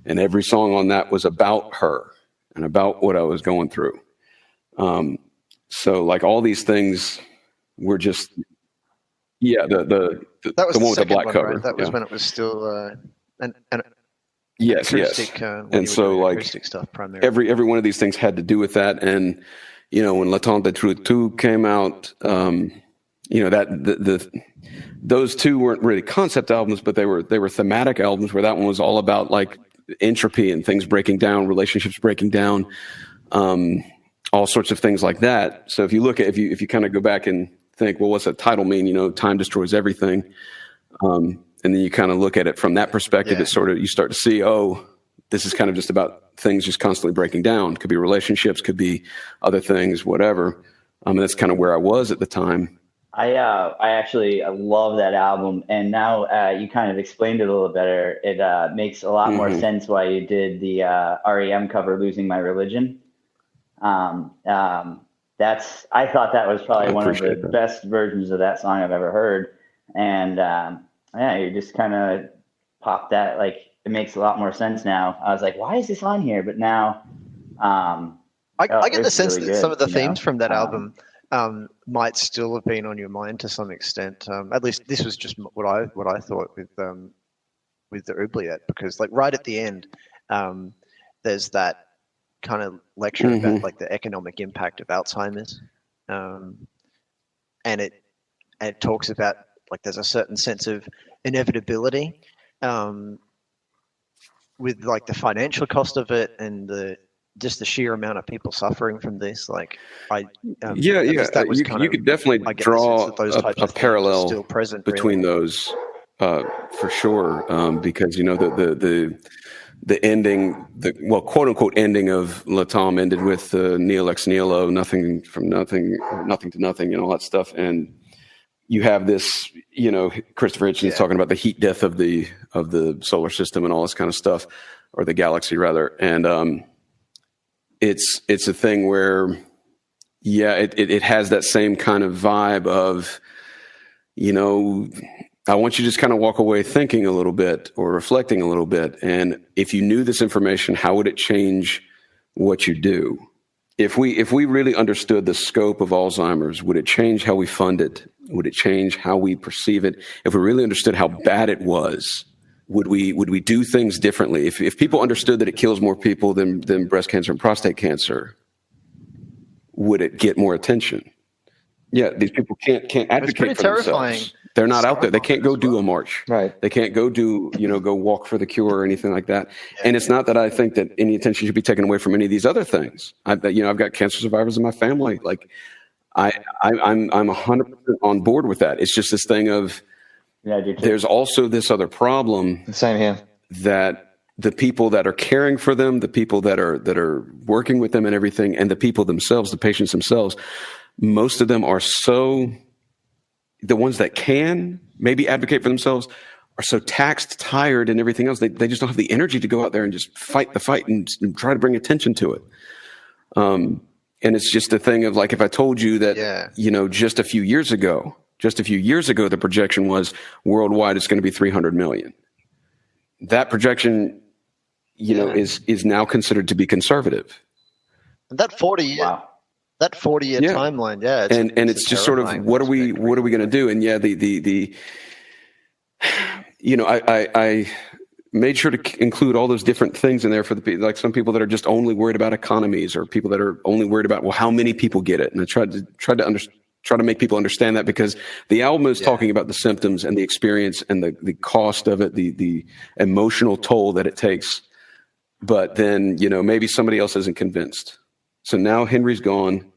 and every song on that was about her and about what I was going through. So like all these things were just, the that was the one with the black one, cover. Right? That was when it was still an yes. And so like stuff primarily. every one of these things had to do with that. And, when La Tente de Truth 2 came out, those two weren't really concept albums, but they were thematic albums where that one was all about like entropy and things breaking down, relationships breaking down, all sorts of things like that. So if you kind of go back and think, well, what's that title mean? Time destroys everything. And then you kind of look at it from that perspective. It's sort of, you start to see, oh, this is kind of just about things just constantly breaking down. Could be relationships, could be other things, whatever. And that's kind of where I was at the time. I actually love that album, and now you kind of explained it a little better. It makes a lot more sense why you did the REM cover, "Losing My Religion." I thought that was probably one of the best versions of that song I've ever heard. And you just kind of popped that, like, it makes a lot more sense now. I was like, why is this on here? But now I get the sense really that good, some of the themes from that album might still have been on your mind to some extent. At least this was just what I thought with the Oubliette, because like right at the end, there's that kind of lecture about like the economic impact of Alzheimer's, and it talks about like there's a certain sense of inevitability, with like the financial cost of it and just the sheer amount of people suffering from this, like that was you, kind you of, could definitely I get the draw sense that those types a of things are parallel still present between really. those for sure, because the ending, quote unquote ending of La Tom ended with nihil ex nihilo, nothing from nothing, nothing to nothing, and all that stuff. And you have this, Christopher Hitchens talking about the heat death of the solar system and all this kind of stuff, or the galaxy rather. And it's a thing where, it has that same kind of vibe of, I want you to just kind of walk away thinking a little bit or reflecting a little bit. And if you knew this information, how would it change what you do? If we really understood the scope of Alzheimer's, would it change how we fund it? Would it change how we perceive it? If we really understood how bad it was, would we do things differently? If people understood that it kills more people than breast cancer and prostate cancer, would it get more attention? Yeah, these people can't advocate for themselves. They're not out there. They can't go do a march. Right. They can't go go walk for the cure or anything like that. And it's not that I think that any attention should be taken away from any of these other things. I've got cancer survivors in my family. Like, I'm 100% on board with that. It's just this thing of, there's also this other problem. Same here. That the people that are caring for them, the people that are working with them and everything, and the people themselves, the patients themselves, most of them are the ones that can maybe advocate for themselves are so taxed, tired, and everything else. They just don't have the energy to go out there and just fight the fight and try to bring attention to it. And it's just a thing of, like, if I told you that, just a few years ago, the projection was worldwide it's going to be 300 million. That projection, is now considered to be conservative. And that 40-year timeline, it's just sort of, what are we going to do? And I made sure to include all those different things in there for the people, like some people that are just only worried about economies, or people that are only worried about, how many people get it. And I tried to make people understand that, because the album is talking about the symptoms and the experience and the cost of it, the emotional toll that it takes. But then, maybe somebody else isn't convinced. So now Henry's gone.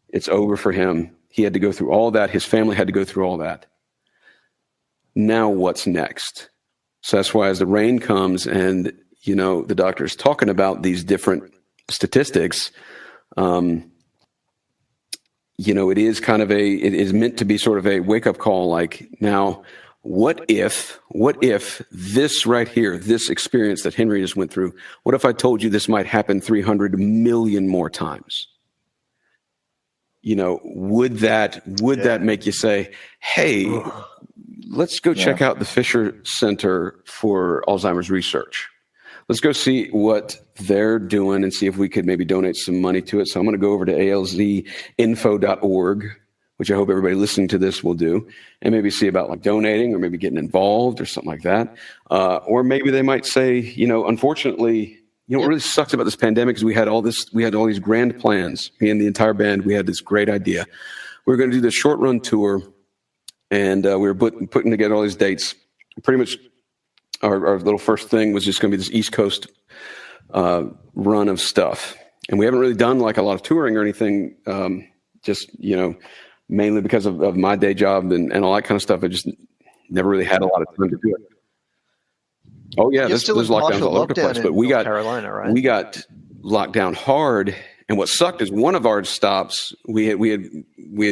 It's over for him. He had to go through all that. His family had to go through all that. Now what's next? So that's why, as the rain comes and, the doctor is talking about these different statistics, it is kind of it is meant to be sort of a wake-up call. Like, now, what if this right here, this experience that Henry just went through, what if I told you this might happen 300 million more times? Would that make you say, hey, let's go check out the Fisher Center for Alzheimer's Research. Let's go see what they're doing and see if we could maybe donate some money to it. So I'm going to go over to alzinfo.org, which I hope everybody listening to this will do, and maybe see about, like, donating or maybe getting involved or something like that. Or maybe they might say, unfortunately, what really sucks about this pandemic is we had all these grand plans. Me and the entire band, we had this great idea. We were going to do this short run tour, and we were putting together all these dates. Pretty much our little first thing was just going to be this East Coast run of stuff. And we haven't really done, like, a lot of touring or anything, just, mainly because of my day job and all that kind of stuff. I just never really had a lot of time to do it. Oh yeah, there's lockdowns all over the place, but we got locked down hard. And what sucked is one of our stops, we had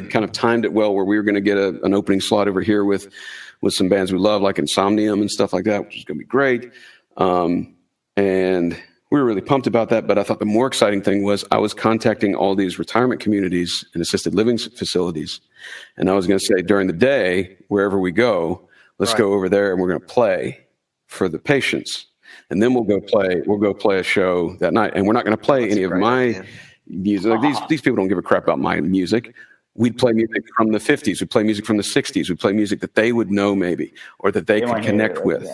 kind of timed it well, where we were going to get an opening slot over here with some bands we love, like Insomnium and stuff like that, which is going to be great. And we were really pumped about that. But I thought the more exciting thing was I was contacting all these retirement communities and assisted living facilities, and I was going to say, during the day, wherever we go, let's go over there and we're going to play for the patients, and then we'll go play a show that night. And we're not going to play any of my music. Like, these people don't give a crap about my music. We'd play music from the 50s. We'd play music from the 60s. We'd play music that they would know, maybe, or that they could connect with.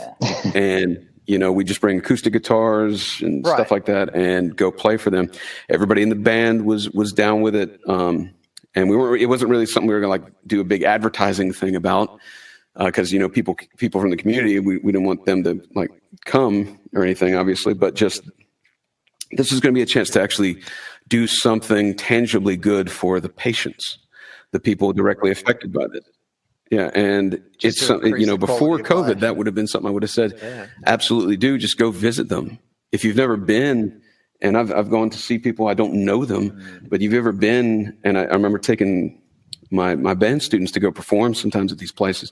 And, we just bring acoustic guitars and stuff like that and go play for them. Everybody in the band was down with it. And it wasn't really something we were going to, like, do a big advertising thing about. because people from the community, we didn't want them to like come or anything, obviously, but just this is going to be a chance to actually do something tangibly good for the patients, the people directly affected by this. Yeah, and Just it's to increase the before quality of COVID, life. that would have been something I would have said, Yeah. absolutely do. Just go visit them. If you've never been, and I've gone to see people, I don't know them, but you've ever been, and I remember taking my band students to go perform sometimes at these places,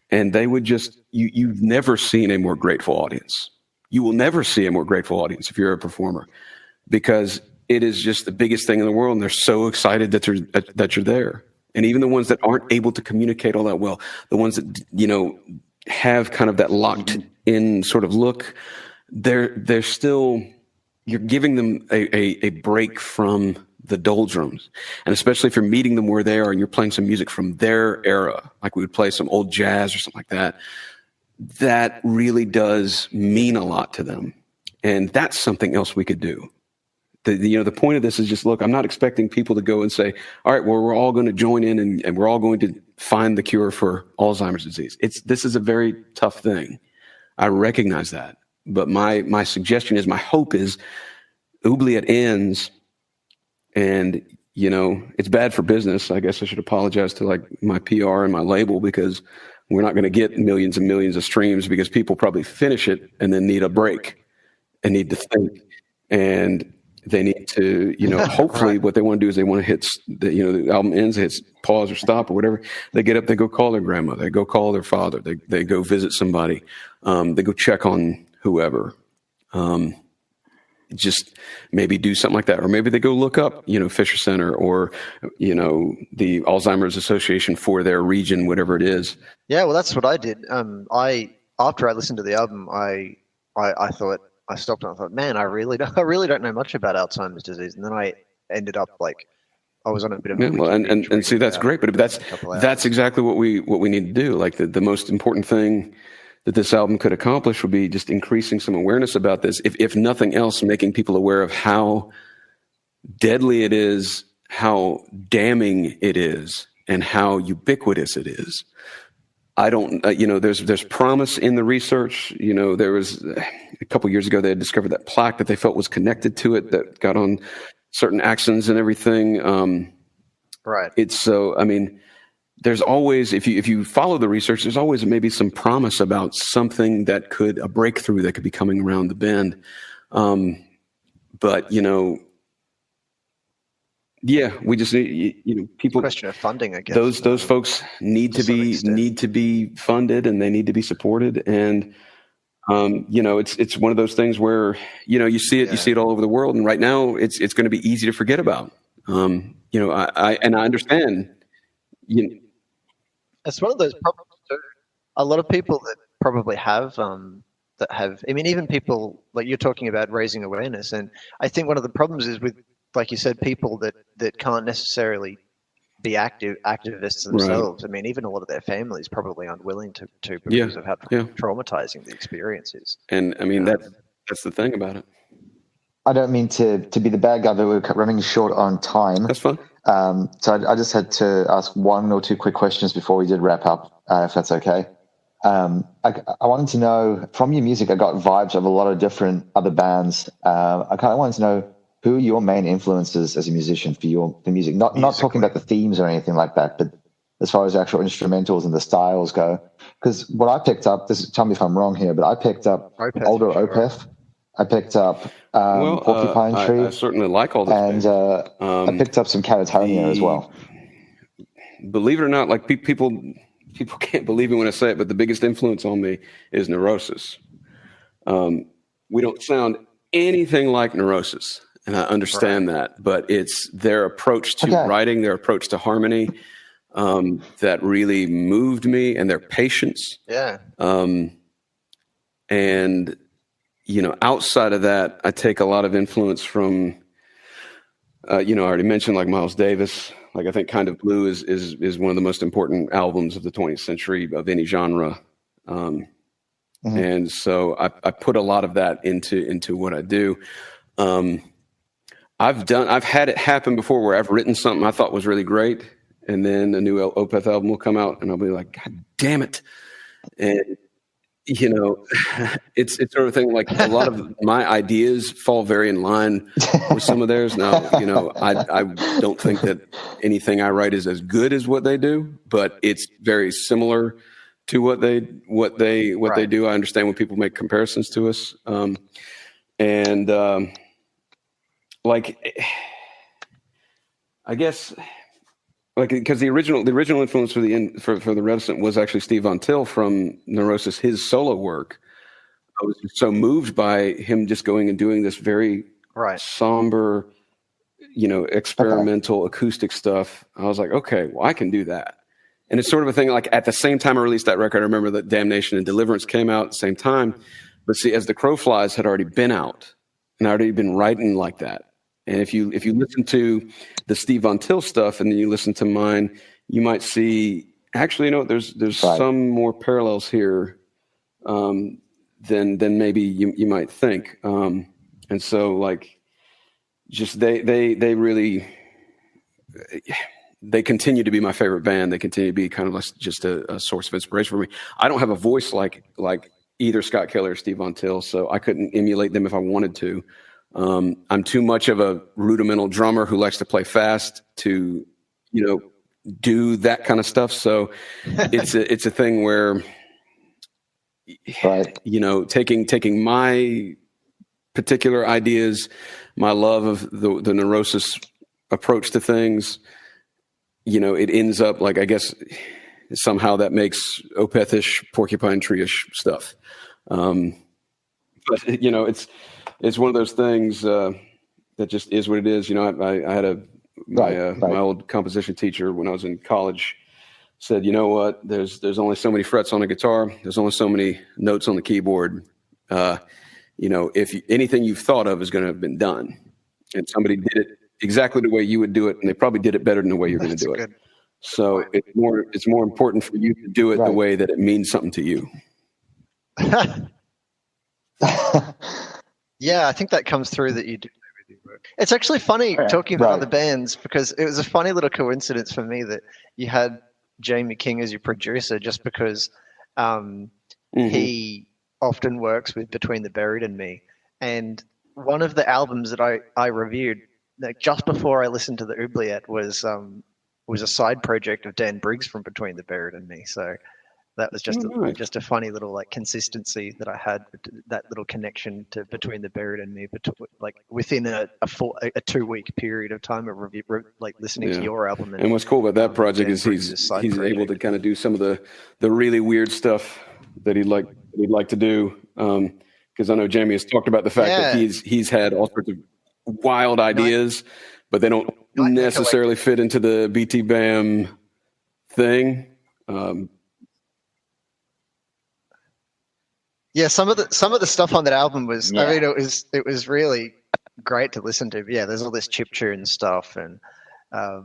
and they would just, you've never seen a more grateful audience. You will never see a more grateful audience if you're a performer, because it is just the biggest thing in the world, and they're so excited that you're there. And even the ones that aren't able to communicate all that well, the ones that, have kind of that locked in sort of look, they're still, you're giving them a break from the doldrums. And especially if you're meeting them where they are and you're playing some music from their era, like we would play some old jazz or something like that, that really does mean a lot to them. And that's something else we could do. The point of this is just, look, I'm not expecting people to go and say, all right, well, we're all going to join in and we're all going to find the cure for Alzheimer's disease. This is a very tough thing. I recognize that. But my suggestion is, my hope is, Oubliette ends, and, it's bad for business. I guess I should apologize to like my PR and my label, because we're not going to get millions and millions of streams, because people probably finish it and then need a break and need to think. And they need to, hopefully what they want to do is they want to hit, the album ends, hits pause or stop or whatever. They get up, they go call their grandma, they go call their father, they go visit somebody, they go check on whoever. Just maybe do something like that. Or maybe they go look up, Fisher Center or, the Alzheimer's Association for their region, whatever it is. Yeah, well, that's what I did. After I listened to the album, I thought, I stopped and I thought, man, I really don't know much about Alzheimer's disease. And then I ended up I was on a bit of a and see, that's great, but that's exactly what we need to do. Like the most important thing that this album could accomplish would be just increasing some awareness about this. If nothing else, making people aware of how deadly it is, how damning it is, and how ubiquitous it is. I don't, there's promise in the research. There was a couple years ago, they had discovered that plaque that they felt was connected to it that got on certain axons and everything. Right. It's so, there's always, if you follow the research, there's always maybe some promise about something a breakthrough that could be coming around the bend. But, yeah, we just need, people. Question of funding, I guess. Those folks need to be funded, and they need to be supported. And it's one of those things where you see it all over the world, and right now it's going to be easy to forget about. I understand. It's one of those problems too. A lot of people that probably have even people like you're talking about raising awareness, and I think one of the problems is with, like you said, people that can't necessarily be activists themselves. Right. Even a lot of their families probably unwilling to because of how traumatizing the experience is. And that's the thing about it. I don't mean to be the bad guy, but we're running short on time. That's fine. So I just had to ask one or two quick questions before we did wrap up, if that's okay. I wanted to know, from your music, I got vibes of a lot of different other bands. I kind of wanted to know, who are your main influences as a musician for the music? Not talking about the themes or anything like that, but as far as actual instrumentals and the styles go. Because what I picked up, tell me if I'm wrong here, but I picked up older Opeth. I picked up Porcupine Tree. I certainly like all this. And I picked up some Catatonia as well. Believe it or not, like people can't believe me when I say it, but the biggest influence on me is Neurosis. We don't sound anything like Neurosis, and I understand that, but it's their approach to writing, their approach to harmony, that really moved me, and their patience. Yeah. And outside of that, I take a lot of influence from, I already mentioned like Miles Davis. Like I think Kind of Blue is one of the most important albums of the 20th century of any genre. And so I put a lot of that into what I do. I've had it happen before where I've written something I thought was really great, and then a new Opeth album will come out, and I'll be like, God damn it. And it's sort of thing, like a lot of my ideas fall very in line with some of theirs. Now, I don't think that anything I write is as good as what they do, but it's very similar to what they do. I understand when people make comparisons to us. I guess, because the original influence for the Reticent was actually Steve Von Till from Neurosis, his solo work. I was so moved by him just going and doing this very somber, experimental acoustic stuff. I was like, okay, well, I can do that. And it's sort of a thing, like at the same time I released that record, I remember that Damnation and Deliverance came out at the same time. But see, As the Crow Flies had already been out, and I'd already been writing like that. And if you listen to the Steve Von Till stuff and then you listen to mine, you might see, actually, there's some more parallels here than maybe you might think. And so, like, just they really, they continue to be my favorite band. They continue to be kind of just a source of inspiration for me. I don't have a voice like either Scott Kelly or Steve Von Till, so I couldn't emulate them if I wanted to. I'm too much of a rudimental drummer who likes to play fast to, do that kind of stuff. So it's a thing where, taking my particular ideas, my love of the Neurosis approach to things, it ends up like, I guess somehow that makes Opeth-ish, Porcupine Tree-ish stuff. But it's one of those things that just is what it is. I had my old composition teacher when I was in college said, you know what, there's only so many frets on a guitar. There's only so many notes on the keyboard. If anything you've thought of is going to have been done, and somebody did it exactly the way you would do it, and they probably did it better than the way you're going to do it. So it's more important for you to do it the way that it means something to you. Yeah, I think that comes through that you do. It's actually funny talking about other bands, because it was a funny little coincidence for me that you had Jamie King as your producer, just because he often works with Between the Buried and Me. And one of the albums that I reviewed, like just before I listened to the Oubliette, was a side project of Dan Briggs from Between the Buried and Me. So that was just a funny little like consistency that I had, that little connection to Between the Buried and Me, like within a 2-week period of time of review, like listening to your album. And what's cool about that project is he's able to kind of do some of the really weird stuff that he'd like to do. Because I know Jamie has talked about the fact that he's had all sorts of wild ideas, but they don't necessarily fit into the BT Bam thing. Yeah, some of the stuff on that album was, I mean, it was really great to listen to. But yeah, there's all this chiptune stuff, and I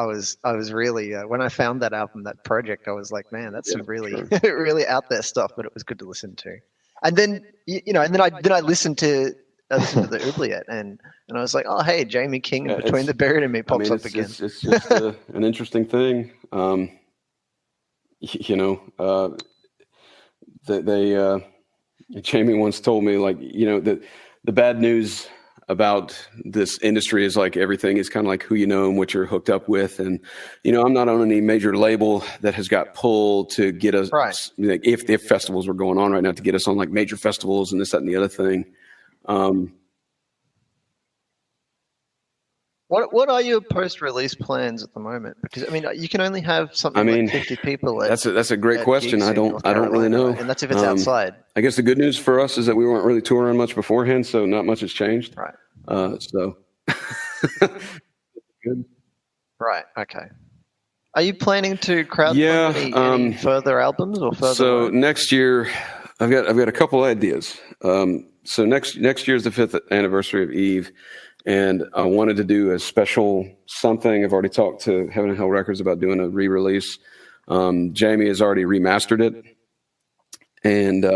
was really when I found that album, that project, I was like, man, that's some really really out there stuff, but it was good to listen to. And then I listened to the Oubliette, and I was like, oh hey, Jamie King Between the Buried and Me pops up again. It's just an interesting thing. Jamie once told me, like, the bad news about this industry is like everything is kind of like who you know and what you're hooked up with. And, I'm not on any major label that has got pulled to get us, like, if festivals were going on right now, to get us on like major festivals and this, that, and the other thing. What are your post-release plans at the moment? Because I mean, you can only have something like 50 people. That's a great question. I don't really know, and that's if it's outside. I guess the good news for us is that we weren't really touring much beforehand, so not much has changed. Right. So good. Right. Okay. Are you planning to crowdfund any further albums or further? So next year, I've got a couple ideas. So next year is the 5th anniversary of Eve. And I wanted to do a special something. I've already talked to Heaven and Hell Records about doing a re-release. Jamie has already remastered it. And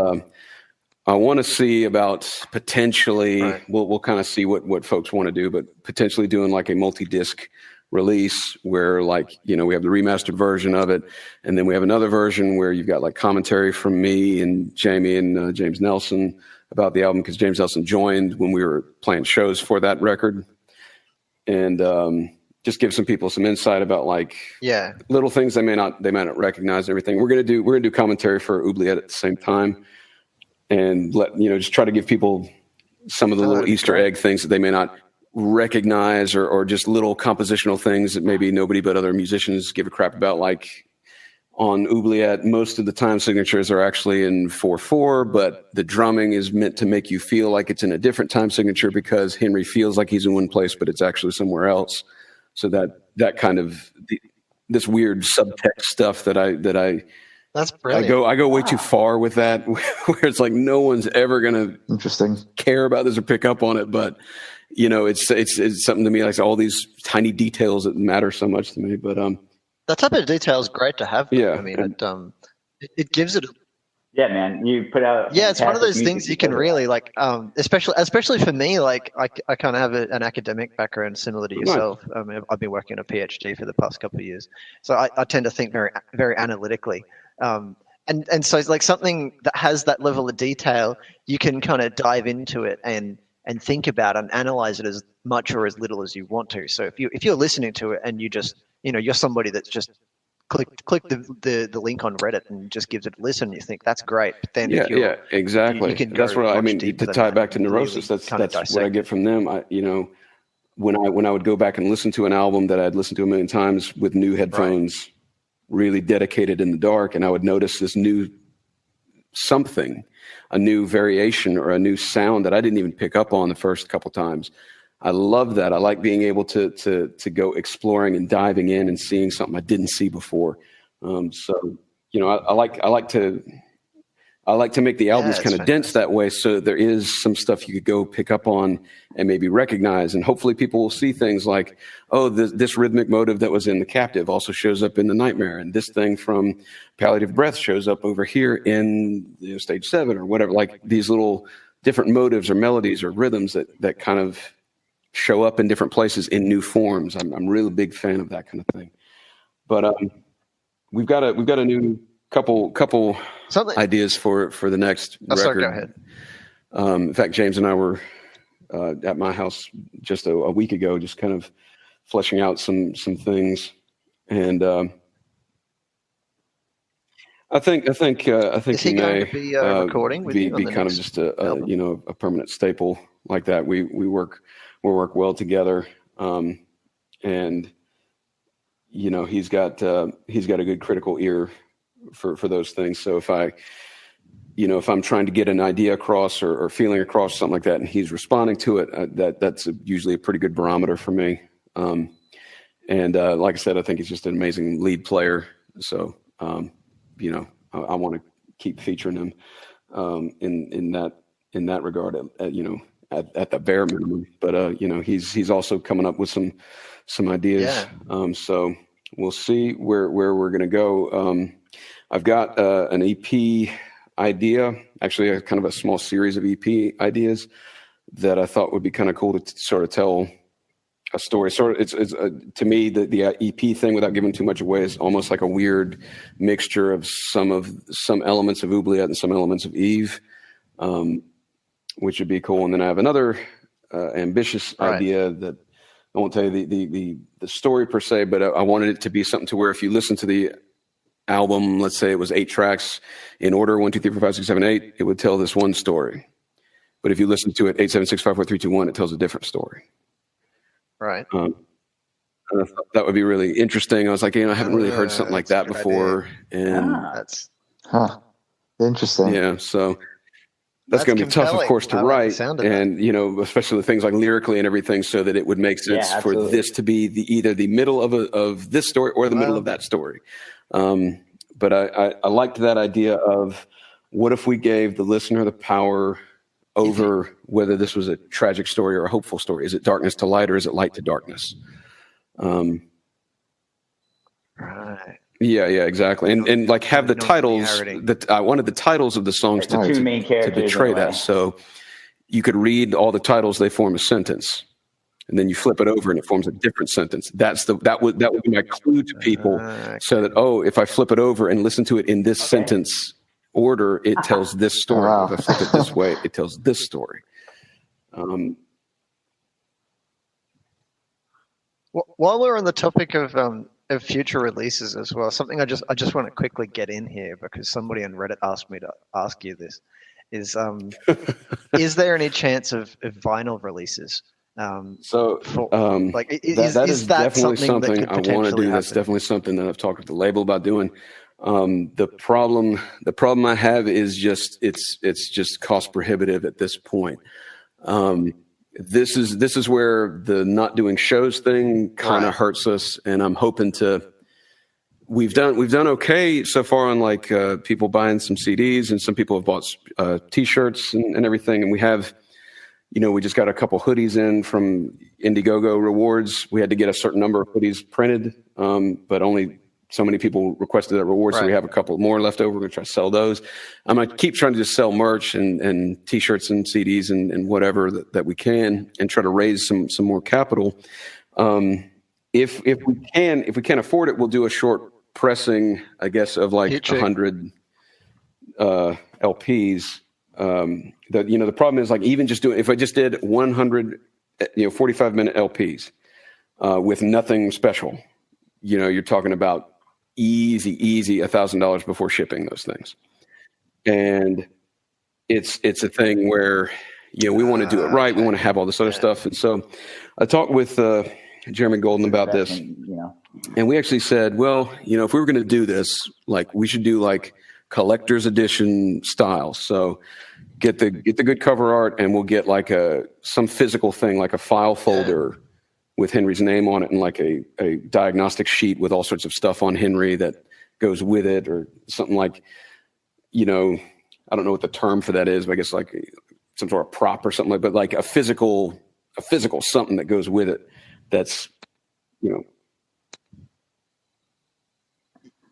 I want to see about potentially, we'll kind of see what folks want to do, but potentially doing like a multi-disc release where like, you know, we have the remastered version of it. And then we have another version where you've got like commentary from me and Jamie and James Nelson about the album, because James Nelson joined when we were playing shows for that record. And just give some people some insight about like little things they may not recognize and everything. We're gonna do commentary for Oubliette at the same time, and just try to give people some of the little Easter egg things that they may not recognize, or just little compositional things that maybe nobody but other musicians give a crap about. Like on Oubliette, most of the time signatures are actually in 4/4, but the drumming is meant to make you feel like it's in a different time signature because Henry feels like he's in one place, but it's actually somewhere else. So that kind of this weird subtext stuff that I that's brilliant. I go way too far with that, where it's like no one's ever gonna care about this or pick up on it. But you know, it's something to me, like all these tiny details that matter so much to me. But that type of detail is great to have. Yeah, I mean, it gives it. Yeah, man, you put out. Yeah, it's one of those things you can really like, especially for me. Like, I kind of have an academic background similar to yourself. I mean, I've been working on a PhD for the past couple of years, so I tend to think very, very analytically. And so it's like something that has that level of detail, you can kind of dive into it and think about and analyze it as much or as little as you want to. So if you're listening to it and you just, you know, you're somebody that's just click the link on Reddit and just gives it a listen, you think that's great. But then exactly. You can that's what I mean, to tie back to Neurosis. That's what I get from them. When I would go back and listen to an album that I'd listened to a million times with new headphones, really dedicated in the dark, and I would notice this new something, a new variation or a new sound that I didn't even pick up on the first couple times. I love that. I like being able to go exploring and diving in and seeing something I didn't see before. So, you know, I like to make the albums kind of dense that way, so there is some stuff you could go pick up on and maybe recognize, and hopefully people will see things like, oh, this rhythmic motive that was in The Captive also shows up in The Nightmare, and this thing from Palliative Breath shows up over here in Stage 7 or whatever. Like these little different motives or melodies or rhythms that kind of show up in different places in new forms. I'm really a big fan of that kind of thing. But we've got a new couple ideas for the next record. Sorry, go ahead. In fact, James and I were at my house just a week ago, just kind of fleshing out some things, and I think Is he he going may to be recording with you on be the kind of next just a album? a permanent staple like that. We work well together, and you know, he's got a good critical ear for those things. So if I'm trying to get an idea across or feeling across, something like that, and he's responding to it, that's usually a pretty good barometer for me. And like I said, I think he's just an amazing lead player. So I want to keep featuring him in that regard. At the bare minimum, but he's also coming up with some ideas. Yeah. So we'll see where we're going to go. I've got an EP idea, actually a kind of a small series of EP ideas that I thought would be kind of cool to sort of tell a story. Sort of, it's to me the EP thing, without giving too much away, is almost like a weird mixture of some elements of Oubliette and some elements of Eve, which would be cool. And then I have another ambitious idea that I won't tell you the story per se, but I wanted it to be something to where if you listen to the album, let's say it was 8 tracks in order, 1, 2, 3, 4, 5, 6, 7, 8, it would tell this one story. But if you listen to it 8, 7, 6, 5, 4, 3, 2, 1, it tells a different story. Right. And I thought that would be really interesting. I was like, I haven't really heard something like that before. Idea. And That's interesting. Yeah, so that's going to be tough, of course, to write, and especially the things like lyrically and everything, so that it would make sense for this to be either the middle of this story or the middle of that story. But I liked that idea of what if we gave the listener the power over whether this was a tragic story or a hopeful story. Is it darkness to light or is it light to darkness? Right. Yeah, exactly. And like have the titles that I wanted the titles of the songs to main characters betray that. So you could read all the titles, they form a sentence. and then you flip it over and it forms a different sentence. That would be my clue to people, so that, if I flip it over and listen to it in this sentence order, it tells this story. Wow. If I flip it this way, it tells this story. While we're on the topic of future releases as well, something I just want to quickly get in here, because somebody on Reddit asked me to ask you this, is there any chance of vinyl releases? Is that definitely something that could I want to do. happen? That's definitely something that I've talked with the label about doing. The problem I have is just it's just cost prohibitive at this point. This is where the not doing shows thing kind of hurts us, and I'm hoping to. We've done okay so far on like people buying some CDs, and some people have bought T-shirts and everything, and we have, we just got a couple hoodies in from Indiegogo rewards. We had to get a certain number of hoodies printed, but only so many people requested that reward, so we have a couple more left over. We're going to try to sell those. I'm going to keep trying to just sell merch and T-shirts and CDs and whatever that we can, and try to raise some more capital. If we can't afford it, we'll do a short pressing, I guess, of like 100 LPs. The problem is, like, even just doing, if I just did 100, 45-minute LPs with nothing special, you're talking about easy $1,000 before shipping those things. And it's a thing where, we want to do it right. We want to have all this other stuff. And so I talked with Jeremy Golden about this. And we actually said, well, if we were going to do this, like, we should do like collector's edition style. So get the good cover art, and we'll get like some physical thing, like a file folder with Henry's name on it, and like a diagnostic sheet with all sorts of stuff on Henry that goes with it, or something like, I don't know what the term for that is, but I guess like some sort of prop or something like, but like a physical something that goes with it. That's,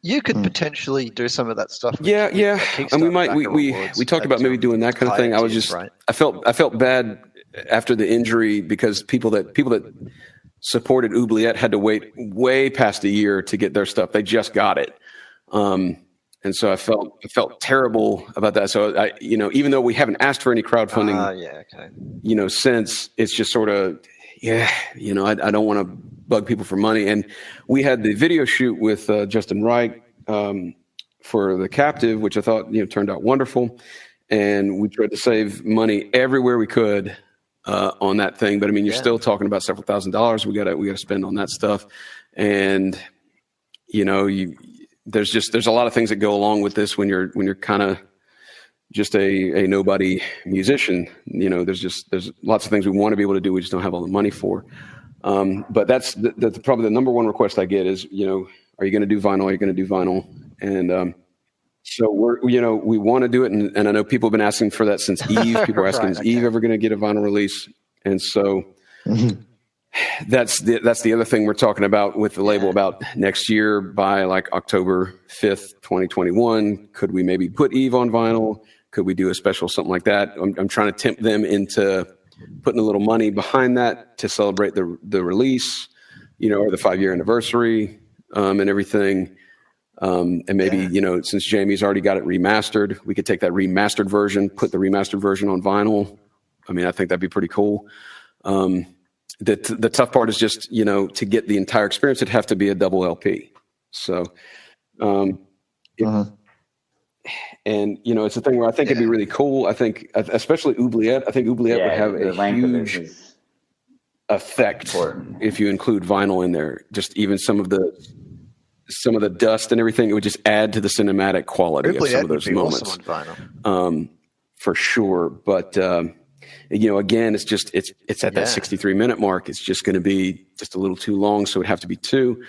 You could potentially do some of that stuff. Yeah. And we talked about maybe doing that kind of thing. I felt bad after the injury, because people that supported Oubliette had to wait way past a year to get their stuff. They just got it. And so I felt terrible about that. So I, even though we haven't asked for any crowdfunding, since, it's just sort of, I don't want to bug people for money. And we had the video shoot with Justin Wright for The Captive, which I thought, turned out wonderful. And we tried to save money everywhere we could on that thing. But I mean, you're still talking about several $1,000s. We gotta spend on that stuff. And, there's a lot of things that go along with this when you're kind of just a nobody musician. There's lots of things we want to be able to do. We just don't have all the money for. But that's probably the number one request I get is, are you going to do vinyl? Are you going to do vinyl? And so we want to do it. And I know people have been asking for that since Eve. People are asking, is Eve ever going to get a vinyl release? And so that's the other thing we're talking about with the label about next year, by like October 5th, 2021. Could we maybe put Eve on vinyl? Could we do a special something like that? I'm trying to tempt them into putting a little money behind that to celebrate the release, or the 5-year anniversary, and everything. And maybe, since Jamie's already got it remastered, we could take that remastered version, put the remastered version on vinyl. I mean, I think that'd be pretty cool. The tough part is just, to get the entire experience, it'd have to be a double LP. So, and, it's a thing where I think it'd be really cool. I think, especially Oubliette, would have a huge effect if you include vinyl in there. Just even some of the dust and everything, it would just add to the cinematic quality of some of those moments. Awesome on vinyl. For sure. But, again, it's at that 63-minute mark. It's just going to be just a little too long. So it'd have to be 2.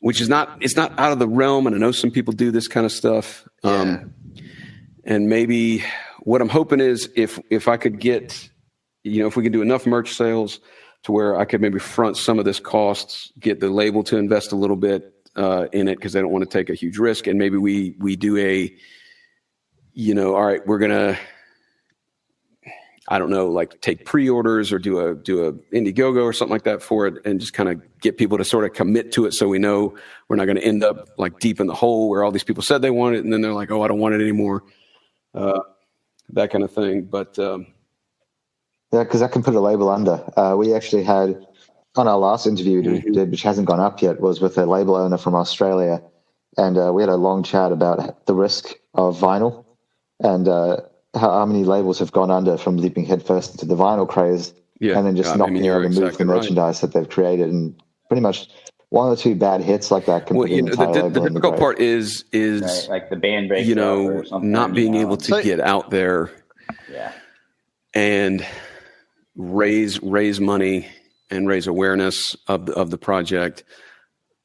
Which is it's not out of the realm. And I know some people do this kind of stuff. And maybe what I'm hoping is if I could get, if we could do enough merch sales to where I could maybe front some of this costs, get the label to invest a little bit in it, because they don't want to take a huge risk. And maybe we do all right, we're going to, I don't know, like take pre-orders or do a Indiegogo or something like that for it, and just kind of get people to sort of commit to it, so we know we're not going to end up like deep in the hole where all these people said they want it and then they're like, oh, I don't want it anymore, that kind of thing. But yeah, because I can put a label under. We actually had on our last interview we did, which hasn't gone up yet, was with a label owner from Australia, and we had a long chat about the risk of vinyl and how many labels have gone under from leaping headfirst into the vinyl craze, and then just not being able to move the merchandise that they've created. And pretty much one or two bad hits like that can put the entire label the in the difficult grave. part is right, like the band breaks you know, up or something, not being able to get out there and raise money and raise awareness of the project,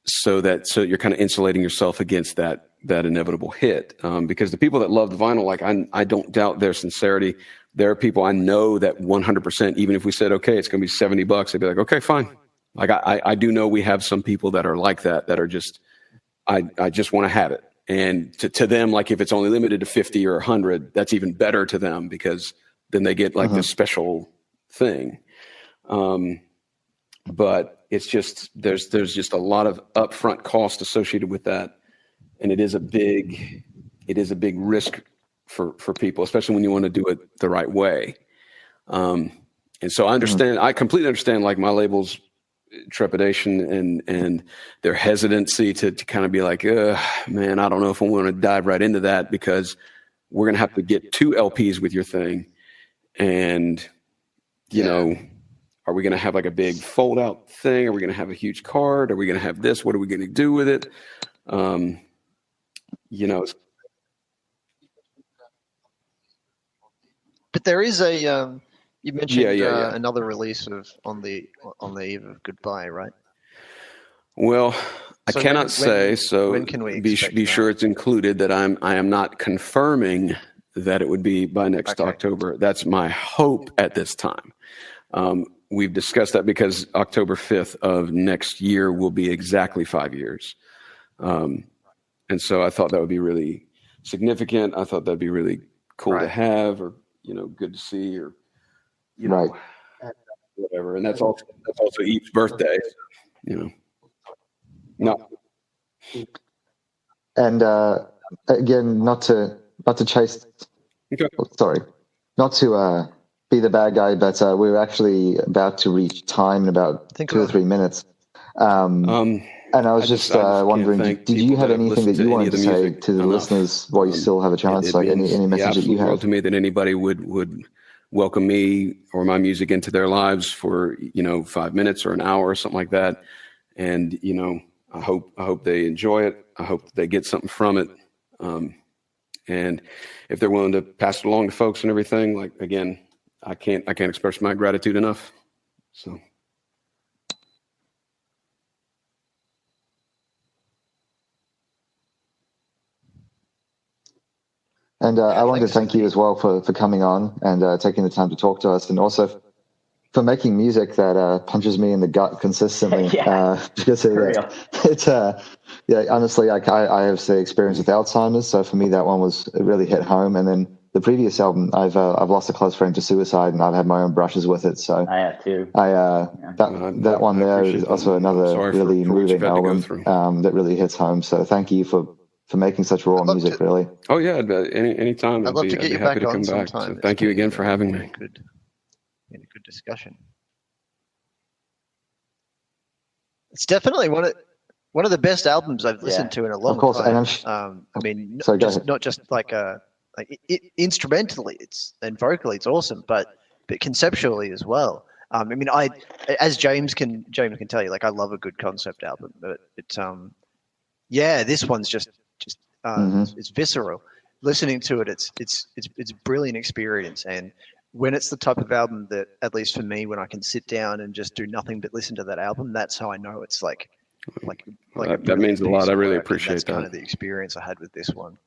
so you're kind of insulating yourself against that inevitable hit. Because the people that love the vinyl, like I don't doubt their sincerity. There are people I know that 100%, even if we said, okay, it's going to be $70, they'd be like, okay, fine. Like I do know we have some people that are like that are just, I just want to have it. And to them, like if it's only limited to 50 or 100, that's even better to them, because then they get like this special thing. But it's just, there's just a lot of upfront cost associated with that. And it is a big risk for people, especially when you want to do it the right way. And so I understand, I completely understand like my label's trepidation and their hesitancy to kind of be like, man, I don't know if I want to dive right into that, because we're going to have to get 2 LPs with your thing. And, you know, are we going to have like a big fold out thing? Are we going to have a huge card? Are we going to have this? What are we going to do with it? You know, but there is a you mentioned another release on the eve of Goodbye, right? Well, I cannot say. So when can we be sure it's included. That I am not confirming that it would be by next October. That's my hope at this time. We've discussed that because October 5th of next year will be exactly 5 years. And so I thought that would be really significant. I thought that'd be really cool to have, or, you know, good to see, or, you know, whatever. And that's also Eve's birthday, you know. No. And again, not to chase. Okay. Sorry, not to be the bad guy, but we're actually about to reach time in about 2 or 3 minutes. And I was just wondering, did you have anything that you wanted to say to the listeners while you still have a chance? Like any message that you have? To me, that anybody would welcome me or my music into their lives for, you know, 5 minutes or an hour or something like that. And, you know, I hope they enjoy it. I hope they get something from it. And if they're willing to pass it along to folks and everything, like, again, I can't express my gratitude enough. So. And I wanted to thank you as well for coming on and taking the time to talk to us, and also for making music that punches me in the gut consistently. Because honestly, I have the experience with Alzheimer's, so for me that one it really hit home. And then the previous album, I've lost a close friend to suicide, and I've had my own brushes with it. So I have too. That one there is also another really moving album that really hits home. So thank you for making such raw music, really. Oh yeah, anytime. I'd love to get you back on sometime. So thank you again for having me. Good discussion. It's definitely one of the best albums I've listened to in a long time. I mean, not just instrumentally, and vocally, it's awesome, but conceptually as well. I mean, as James can tell you, like, I love a good concept album, but it's this one's just it's visceral. Listening to it, it's a brilliant experience. And when it's the type of album that, at least for me, when I can sit down and just do nothing but listen to that album, that's how I know it's like that means a lot. I really appreciate that. That's kind of the experience I had with this one.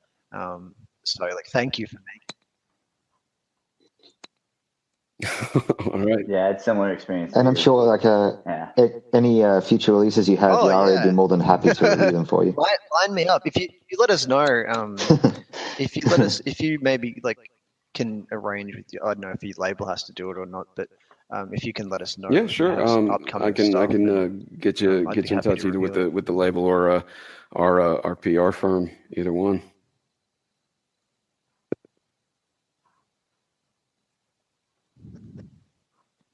So, like, thank you for me. All right. Yeah, it's similar experience. And I'm sure, like, any future releases you have, Yari would be more than happy to review them for you. Line me up if you let us know. If you maybe, like, can arrange with you. I don't know if your label has to do it or not, but if you can let us know. Yeah, sure. Upcoming I can stuff, get you I'd be in happy touch to either with review the label or our PR firm, either one.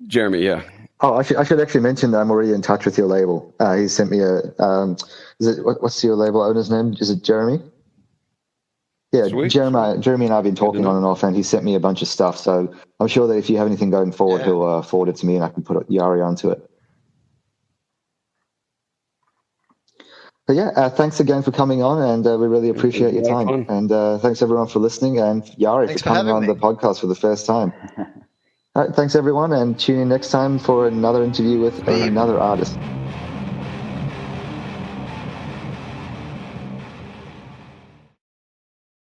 Jeremy, yeah. Oh, I should actually mention that I'm already in touch with your label. He sent me a what's your label owner's name? Is it Jeremy? Yeah, Sweet. Jeremy and I have been talking know. on and off, and he sent me a bunch of stuff. So I'm sure that if you have anything going forward, Yeah. he'll forward it to me, and I can put Yari onto it. But yeah, thanks again for coming on, and we really appreciate your time. And thanks everyone for listening, and Yari Thanks for coming for on having the podcast for the first time. All right, thanks everyone, and tune in next time for another interview with another artist.